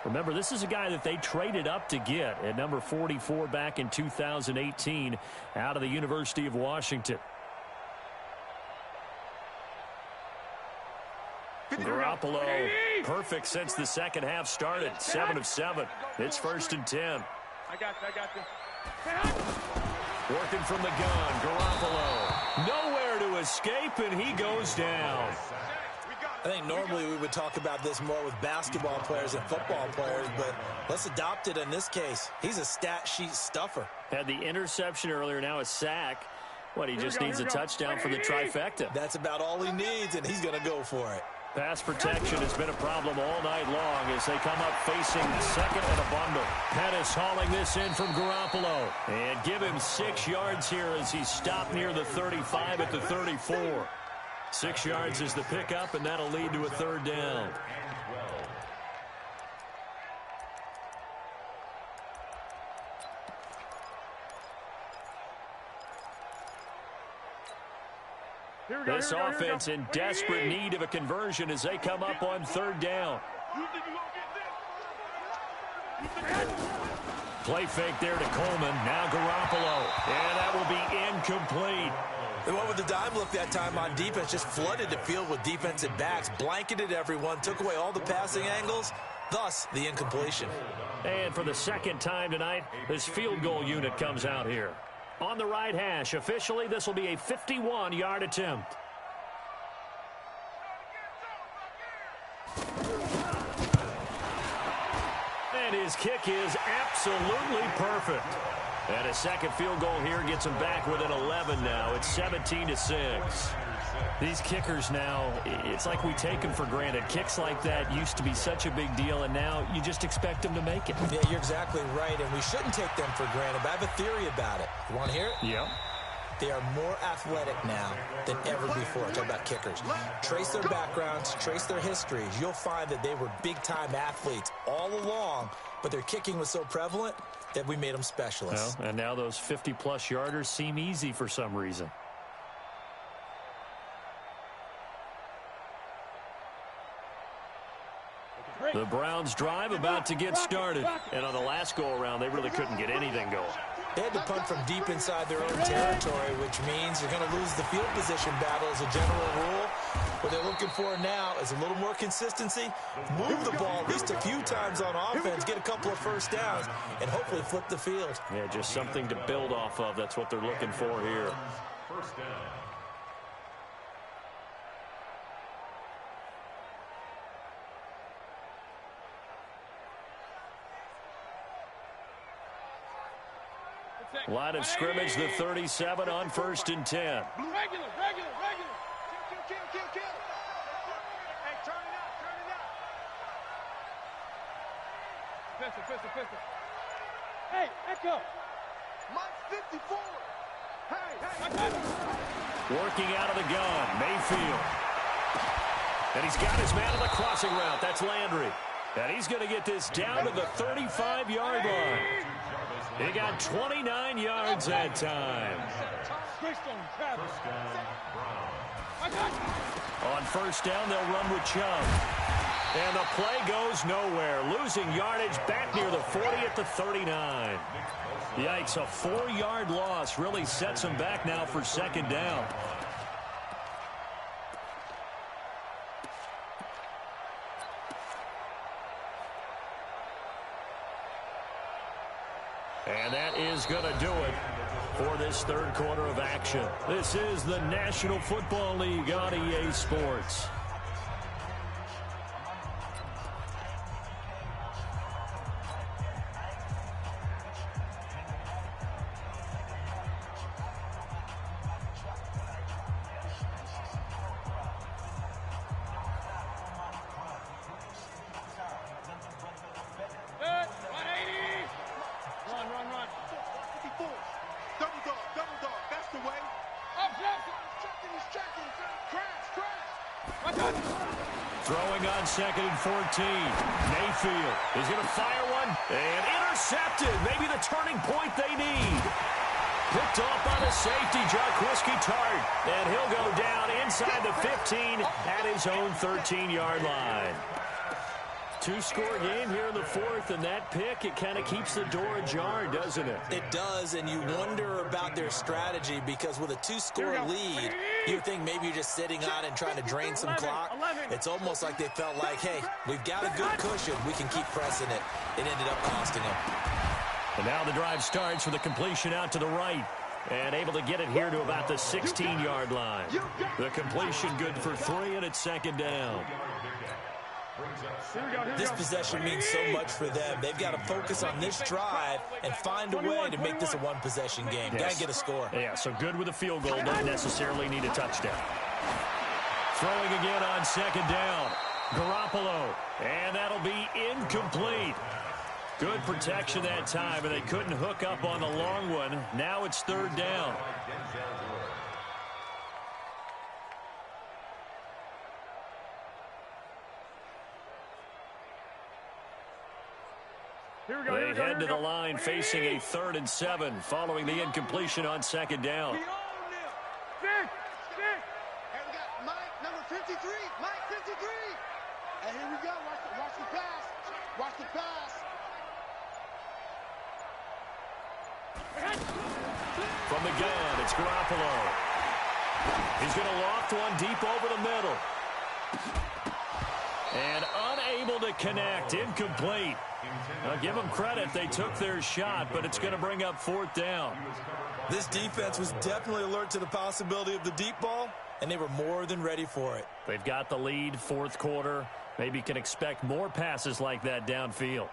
Remember, this is a guy that they traded up to get at number 44 back in 2018 out of the University of Washington. Garoppolo, perfect since the second half started. 7 of 7. It's 1st and 10. I got you. Working from the gun, Garoppolo. Nowhere to escape, and he goes down. I think normally we would talk about this more with basketball players and football players, but let's adopt it in this case. He's a stat sheet stuffer. Had the interception earlier, now a sack. He just needs a touchdown for the trifecta. That's about all he needs, and he's going to go for it. Pass protection has been a problem all night long as they come up facing 2nd and a bundle. Pettis hauling this in from Garoppolo. And give him 6 yards here as he's stopped near the 35 at the 34. 6 yards is the pickup, and that'll lead to a 3rd down. This offense in desperate need of a conversion as they come up on third down. Play fake there to Coleman. Now Garoppolo. And that will be incomplete. They went with the dime look that time on defense, just flooded the field with defensive backs, blanketed everyone, took away all the passing angles, thus the incompletion. And for the second time tonight, this field goal unit comes out here. On the right hash, officially, this will be a 51-yard attempt. And his kick is absolutely perfect. And a second field goal here gets him back within 11 now. It's 17-6. These kickers now, it's like we take them for granted. Kicks like that used to be such a big deal, and now you just expect them to make it. Yeah, you're exactly right, and we shouldn't take them for granted, but I have a theory about it. You want to hear it? Yeah. They are more athletic now than ever before. I'm talking about kickers. Trace their backgrounds, trace their histories. You'll find that they were big-time athletes all along, but their kicking was so prevalent that we made them specialists. Well, and now those 50-plus yarders seem easy for some reason. The Browns drive about to get started. And on the last go-around, they really couldn't get anything going. They had to punt from deep inside their own territory, which means you're going to lose the field position battle as a general rule. What they're looking for now is a little more consistency, move the ball at least a few times on offense, get a couple of first downs, and hopefully flip the field. Yeah, just something to build off of. That's what they're looking for here. First down. Line of scrimmage, the 37 on 1st and 10. Regular. Kill. Hey, turn it out. Pistol. Hey, Echo. Mike's 54. Hey. Working out of the gun, Mayfield. And he's got his man on the crossing route. That's Landry. And he's going to get this down to the 35-yard line. He got 29 yards that time. On first down, they'll run with Chubb. And the play goes nowhere. Losing yardage back near the 40 at the 39. Yikes, a 4-yard loss really sets him back now for second down. And that is going to do it for this third quarter of action. This is the National Football League on EA Sports. Throwing on 2nd and 14. Mayfield is going to fire one and intercepted. Maybe the turning point they need. Picked off by the safety, Jaquiski Tartt. And he'll go down inside the 15 at his own 13-yard line. Two-score game here in the fourth, and that pick, it kind of keeps the door ajar, doesn't it? It does, and you wonder about their strategy because with a 2-score lead, you think maybe you're just sitting on and trying to drain some clock. It's almost like they felt like, hey, we've got a good cushion. We can keep pressing it. It ended up costing them. And now the drive starts with a completion out to the right. And able to get it here to about the 16-yard line. The completion good for 3, and it's second down. This possession means so much for them. They've got to focus on this drive and find a way to make this a one-possession game. Yes. Got to get a score. Yeah, so good with a field goal. Don't necessarily need a touchdown. Throwing again on second down. Garoppolo. And that'll be incomplete. Good protection that time, and they couldn't hook up on the long one. Now it's third down. They head to the line facing a 3rd and 7 following the incompletion on second down. Mike, 53. And here we go. Watch the pass. Watch the pass. From the gun, it's Garoppolo. He's going to loft one deep over the middle. And unable to connect. Incomplete. Now, give them credit. They took their shot, but it's going to bring up 4th down. This defense was definitely alert to the possibility of the deep ball, and they were more than ready for it. They've got the lead, 4th quarter. Maybe can expect more passes like that downfield.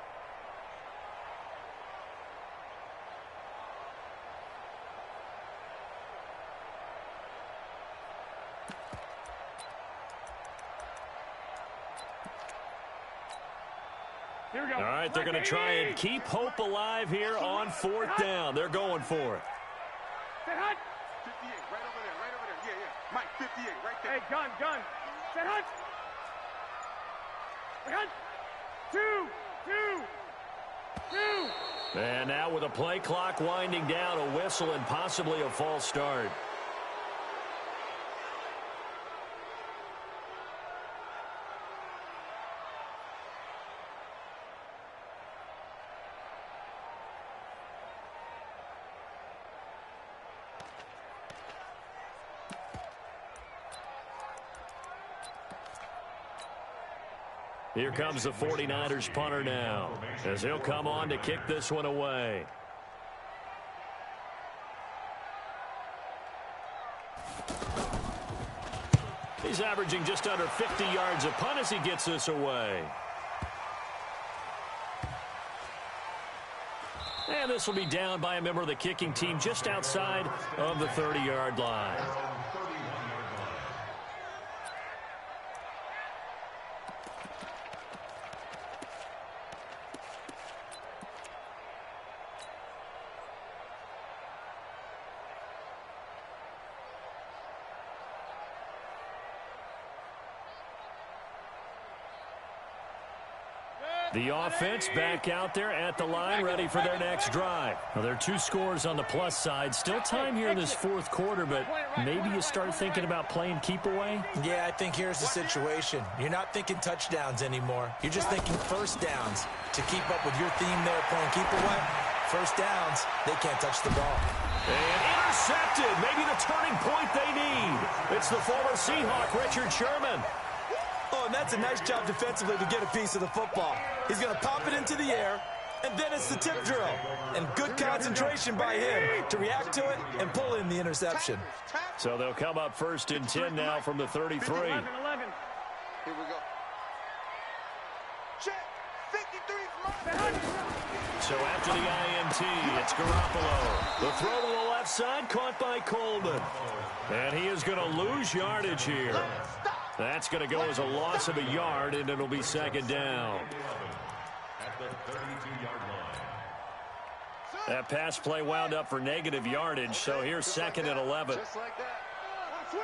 All right, they're going to try and keep hope alive here on 4th down. They're going for it. 58, right over there. Yeah. Mike, 58, right there. Hey, gun. Set hunt. Gun. 2. And now with a play clock winding down, a whistle and possibly a false start. Here comes the 49ers punter now, as he'll come on to kick this one away. He's averaging just under 50 yards a punt as he gets this away. And this will be down by a member of the kicking team just outside of the 30-yard line. The offense back out there at the line, ready for their next drive. Well, there are 2 scores on the plus side. Still time here in this 4th quarter, but maybe you start thinking about playing keep away? Yeah, I think here's the situation. You're not thinking touchdowns anymore. You're just thinking first downs. To keep up with your theme there, playing keep away, first downs, they can't touch the ball. And intercepted. Maybe the turning point they need. It's the former Seahawk, Richard Sherman. Oh, and that's a nice job defensively to get a piece of the football. He's going to pop it into the air, and then it's the tip drill. And good concentration by him to react to it and pull in the interception. So they'll come up 1st and 10 now from the 33. 11. Here we go. Check. 53. So after the INT, it's Garoppolo. The throw to the left side caught by Coleman. And he is going to lose yardage here. That's going to go as a loss of a yard, and it'll be 2nd down. At the 32-yard line. That pass play wound up for negative yardage, so here's 2nd and 11. Just like that. Switch.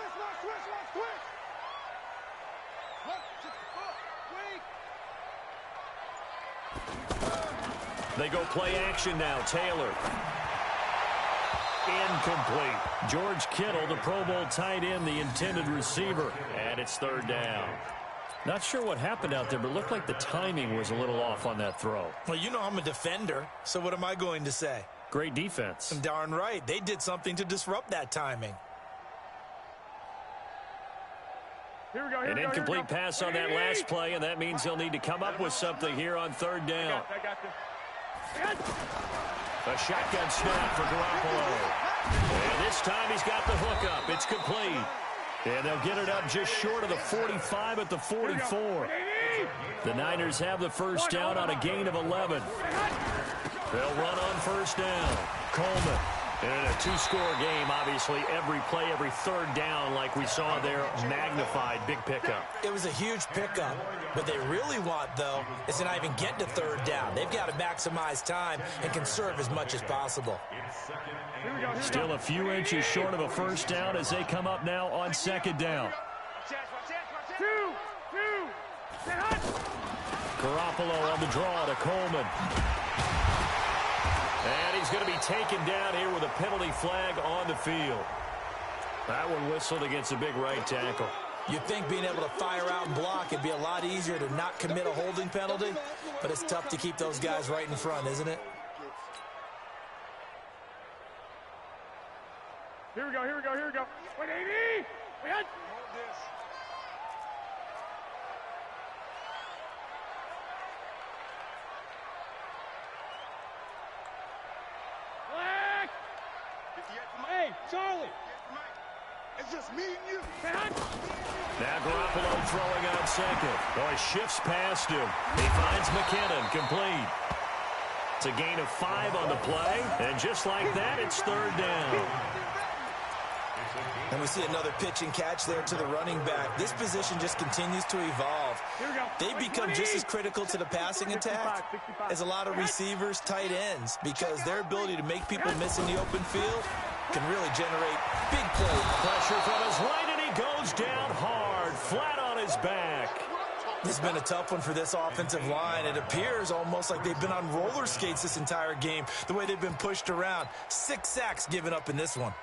They go play action now. Taylor. Incomplete. George Kittle, the Pro Bowl tight end, the intended receiver. And it's 3rd down. Not sure what happened out there, but it looked like the timing was a little off on that throw. Well, you know I'm a defender, so what am I going to say? Great defense. Darn right. They did something to disrupt that timing. Here we go. An incomplete pass on that last play, and that means they'll need to come up with something here on 3rd down. I got this. A shotgun snap for Garoppolo. And this time he's got the hook up. It's complete. And they'll get it up just short of the 45 at the 44. The Niners have the 1st down on a gain of 11. They'll run on 1st down. Coleman. And in a 2-score game, obviously, every play, every 3rd down, like we saw there, magnified, big pickup. It was a huge pickup. What they really want, though, is to not even get to 3rd down. They've got to maximize time and conserve as much as possible. Still a few inches short of a 1st down as they come up now on 2nd down. Garoppolo on the draw to Coleman. And he's going to be taken down here with a penalty flag on the field. That one whistled against a big right tackle. You'd think being able to fire out and block it'd be a lot easier to not commit a holding penalty, but it's tough to keep those guys right in front, isn't it? Here we go, here we go, here we go. Wait, 80! Wait, hold this. Black! Hey, Charlie! It's just me and you. Now Garoppolo throwing on second. Boy, shifts past him. He finds McKinnon complete. It's a gain of 5 on the play, and just like that, it's third down. And we see another pitch and catch there to the running back. This position just continues to evolve. They become just as critical to the passing attack as a lot of receivers, tight ends, because their ability to make people miss in the open field can really generate big plays. Pressure from his right, and he goes down hard, flat on his back. This has been a tough one for this offensive line. It appears almost like they've been on roller skates this entire game, the way they've been pushed around. 6 sacks given up in this one.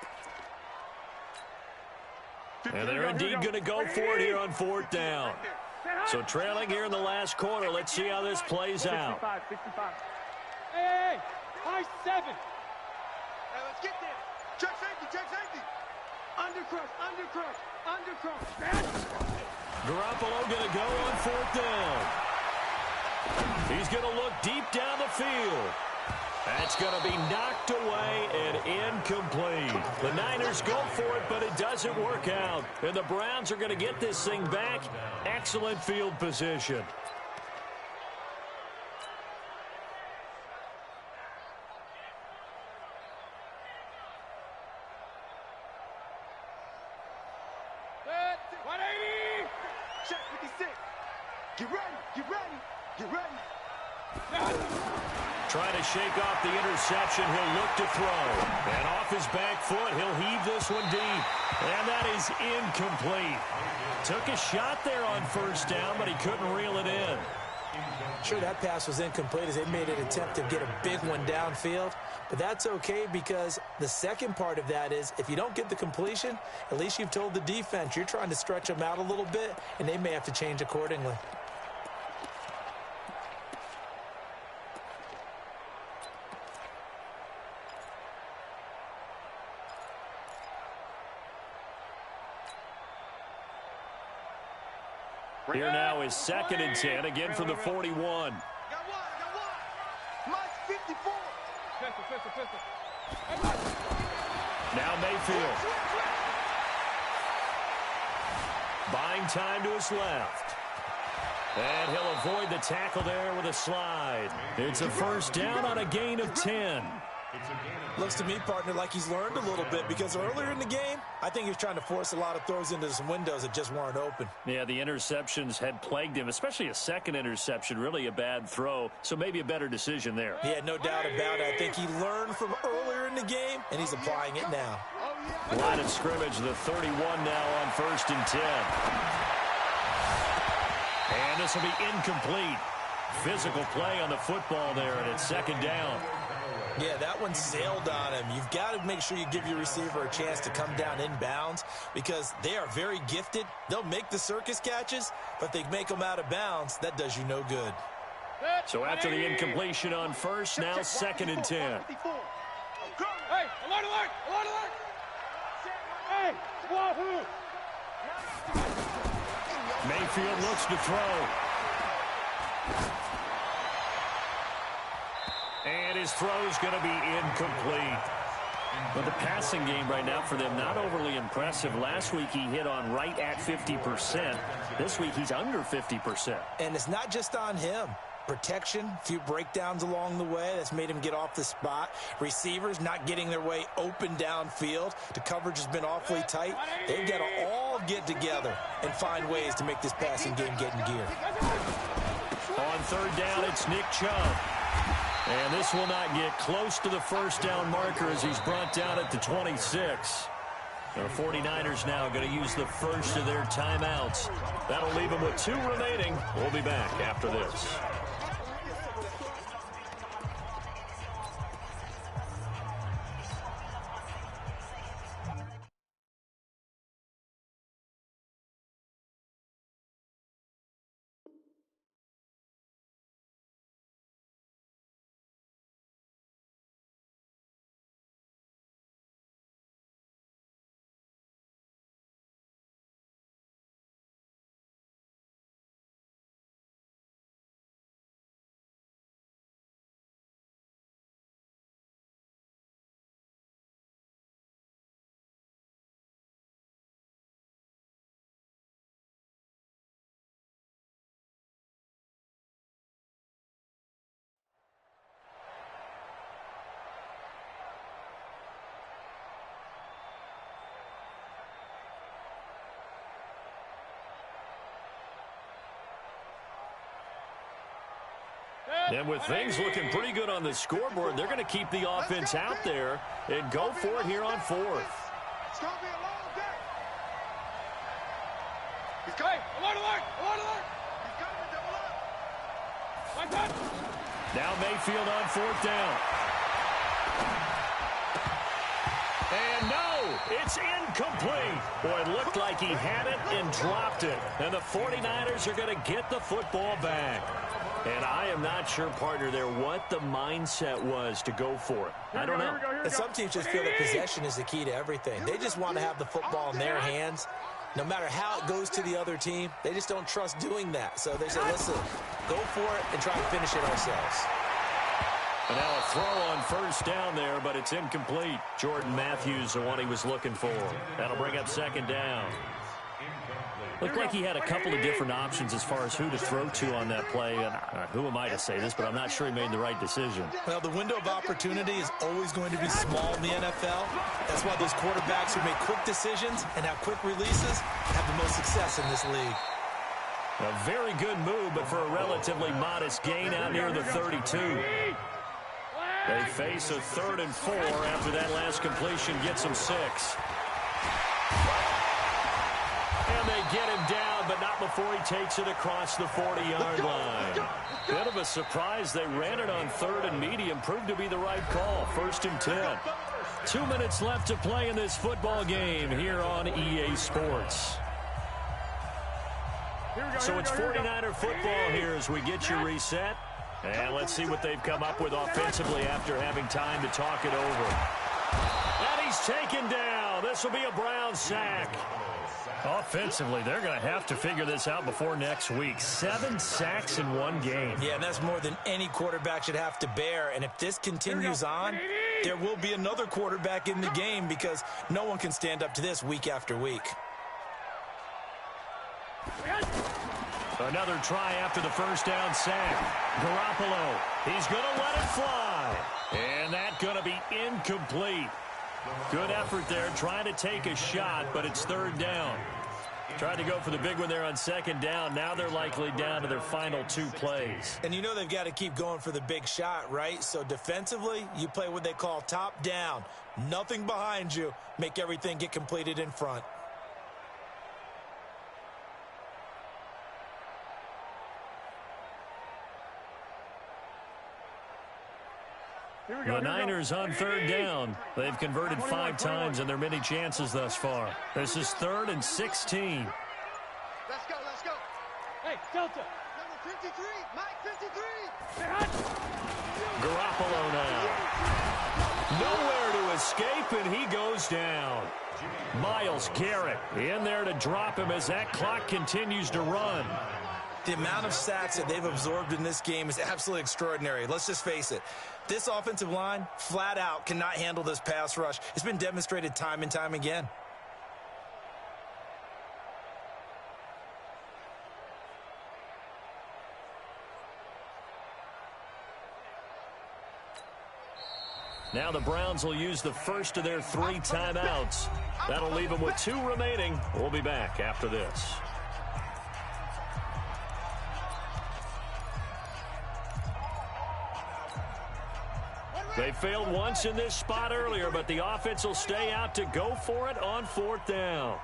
And they're indeed going to go for it here on fourth down. So trailing here in the last quarter. Let's see how this plays out. 65. Hey, high 7. Hey, let's get there. Check safety. Undercrush. Garoppolo going to go on fourth down. He's going to look deep down the field. That's going to be knocked away and incomplete. The Niners go for it, but it doesn't work out. And the Browns are going to get this thing back. Excellent field position. Set. 180. Check 56. Get ready. Trying to shake off the interception. He'll look to throw. And off his back foot, he'll heave this one deep. And that is incomplete. Took a shot there on first down, but he couldn't reel it in. Sure, that pass was incomplete as they made an attempt to get a big one downfield. But that's okay because the second part of that is if you don't get the completion, at least you've told the defense you're trying to stretch them out a little bit, and they may have to change accordingly. Here now is 2nd and 10, again from the 41. Got one. Mike 54. Pistol. Now Mayfield. Buying time to his left. And he'll avoid the tackle there with a slide. It's a first down on a gain of 10. Looks to me, partner, like he's learned a little bit because earlier in the game, I think he was trying to force a lot of throws into some windows that just weren't open. Yeah, the interceptions had plagued him, especially a second interception, really a bad throw, so maybe a better decision there. Yeah, no doubt about it. I think he learned from earlier in the game, and he's applying it now. Line of scrimmage, the 31 now on 1st and 10. And this will be incomplete. Physical play on the football there, and it's 2nd down. Yeah, that one sailed on him. You've got to make sure you give your receiver a chance to come down inbounds because they are very gifted. They'll make the circus catches, but they make them out of bounds. That does you no good. So after the incompletion on first, now 2nd and 10. Hey, alert! Hey, wahoo! Mayfield looks to throw. And his throw's going to be incomplete. But the passing game right now for them, not overly impressive. Last week he hit on right at 50%. This week he's under 50%. And it's not just on him. Protection, a few breakdowns along the way. That's made him get off the spot. Receivers not getting their way open downfield. The coverage has been awfully tight. They've got to all get together and find ways to make this passing game get in gear. On 3rd down, it's Nick Chubb. And this will not get close to the first down marker as he's brought down at the 26. The 49ers now going to use the first of their timeouts. That'll leave them with 2 remaining. We'll be back after this. And with things looking pretty good on the scoreboard, they're going to keep the offense out there and go for it here on fourth. It's going to be a long day. He's coming. Alert, alert, alert, alert. He's coming to double up. Like that. Now Mayfield on fourth down. And no, it's incomplete. Boy, it looked like he had it and dropped it. And the 49ers are going to get the football back. And I am not sure, partner, there what the mindset was to go for it. I don't know. And some teams just feel that possession is the key to everything. They just want to have the football in their hands. No matter how it goes to the other team, they just don't trust doing that. So they say, listen, go for it and try to finish it ourselves. And now a throw on first down there, but it's incomplete. Jordan Matthews, the one he was looking for. That'll bring up second down. Looked like he had a couple of different options as far as who to throw to on that play. And who am I to say this, but I'm not sure he made the right decision. Well, the window of opportunity is always going to be small in the NFL. That's why those quarterbacks who make quick decisions and have quick releases have the most success in this league. A very good move, but for a relatively modest gain out near the 32. They face a 3rd and 4 after that last completion gets them 6. And they get him down, but not before he takes it across the 40-yard line. Bit of a surprise. They ran it on 3rd and medium. Proved to be the right call. 1st and 10. 2 minutes left to play in this football game here on EA Sports. So it's 49er football here as we get you reset. And let's see what they've come up with offensively after having time to talk it over. And he's taken down. This will be a Brown sack. Offensively, they're going to have to figure this out before next week. 7 sacks in one game. Yeah, and that's more than any quarterback should have to bear. And if this continues on, there will be another quarterback in the game because no one can stand up to this week after week. Another try after the first down sack. Garoppolo, he's going to let it fly. And that's going to be incomplete. Good effort there, trying to take a shot, but it's 3rd down. Tried to go for the big one there on 2nd down. Now they're likely down to their final 2 plays. And you know they've got to keep going for the big shot, right? So defensively, you play what they call top down. Nothing behind you. Make everything get completed in front. The Niners on 3rd down. They've converted 5 times in their many chances thus far. This is 3rd and 16. Let's go, let's go. Hey, Delta. Number 53, Mike 53. Garoppolo now. Nowhere to escape, and he goes down. Myles Garrett in there to drop him as that clock continues to run. The amount of sacks that they've absorbed in this game is absolutely extraordinary. Let's just face it. This offensive line, flat out, cannot handle this pass rush. It's been demonstrated time and time again. Now the Browns will use the first of their 3 timeouts. That'll leave them with 2 remaining. We'll be back after this. They failed once in this spot earlier, but the offense will stay out to go for it on 4th down.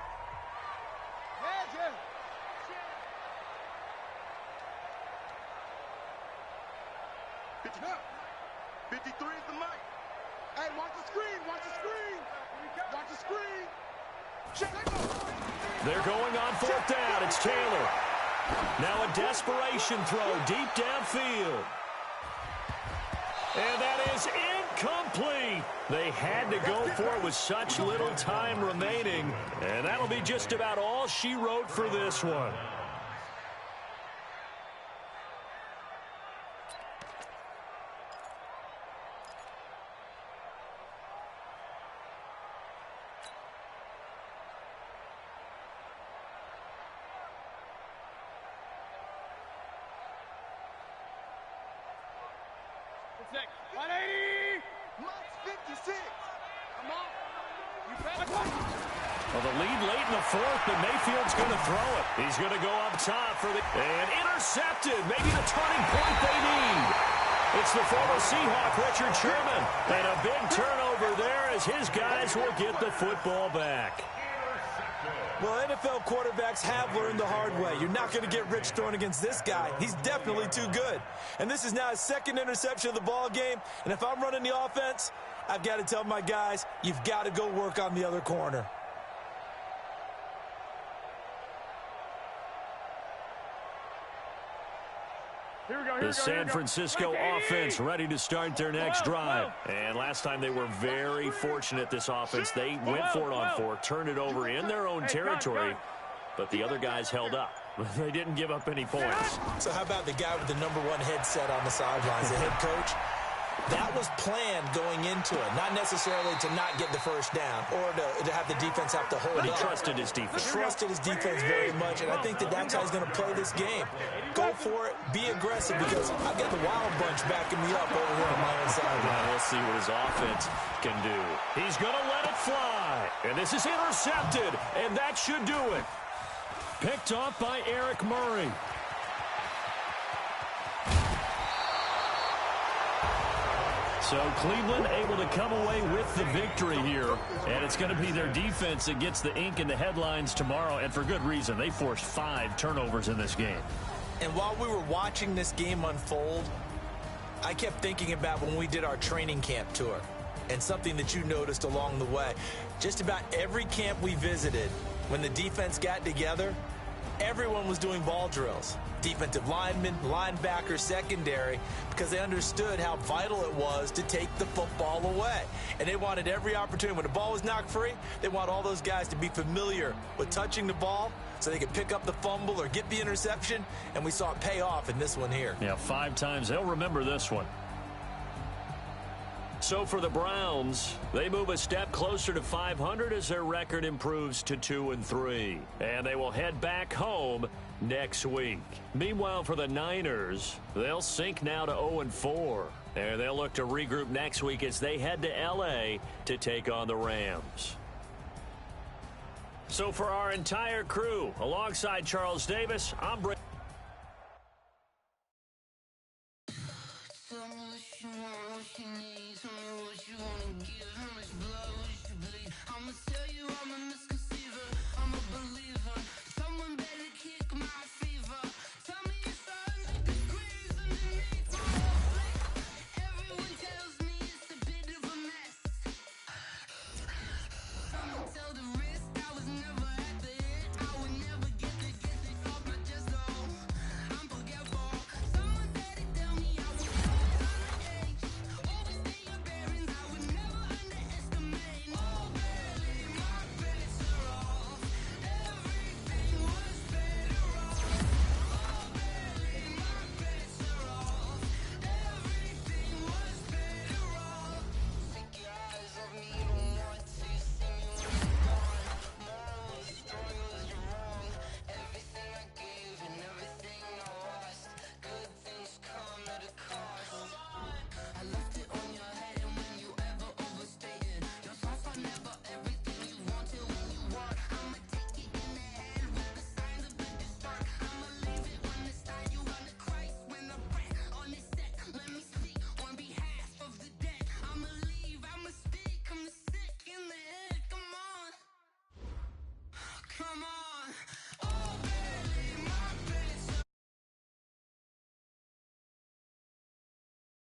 53 is the mic. Hey, watch the screen, watch the screen. Watch the screen. They're going on 4th down. It's Taylor. Now a desperation throw deep downfield. And that is incomplete. They had to go for it with such little time remaining. And that'll be just about all she wrote for this one. Next. 180. Mike's 56. Come on. You better. Well, the lead late in the fourth, but Mayfield's going to throw it. He's going to go up top for the... And intercepted. Maybe the turning point they need. It's the former Seahawk, Richard Sherman. And a big turnover there as his guys will get the football back. Well, NFL quarterbacks have learned the hard way. You're not going to get rich throwing against this guy. He's definitely too good. And this is now his second interception of the ball game. And if I'm running the offense, I've got to tell my guys, you've got to go work on the other corner. The San Francisco offense ready to start their next drive. And last time they were very fortunate, this offense. They went for it on fourth, turned it over in their own territory, but the other guys held up. They didn't give up any points. So how about the guy with the #1 headset on the sidelines, the head coach? That was planned going into it, not necessarily to not get the first down or to have the defense have to hold But he up. trusted his defense. Trusted his defense very much, and I think that's how he's going to play this game. Go for it, be aggressive, because I've got the wild bunch backing me up over here on my own side. Well, we'll see what his offense can do. He's going to let it fly, and this is intercepted, and that should do it. Picked off by Eric Murray. So Cleveland able to come away with the victory here, and it's going to be their defense that gets the ink in the headlines tomorrow, and for good reason. They forced 5 turnovers in this game. And while we were watching this game unfold, I kept thinking about when we did our training camp tour, and something that you noticed along the way. Just about every camp we visited, when the defense got together, everyone was doing ball drills. Defensive linemen, linebackers, secondary, because they understood how vital it was to take the football away. And they wanted every opportunity. When the ball was knocked free, they want all those guys to be familiar with touching the ball so they could pick up the fumble or get the interception, and we saw it pay off in this one here. Yeah, 5 times. They'll remember this one. So for the Browns, they move a step closer to 500 as their record improves to 2-3. And they will head back home next week. Meanwhile, for the Niners, they'll sink now to 0-4. And they'll look to regroup next week as they head to L.A. to take on the Rams. So for our entire crew, alongside Charles Davis, I'm Brady. Tell me what you wanna give, how much blood would you bleed? I'ma tell you I'm a misconception.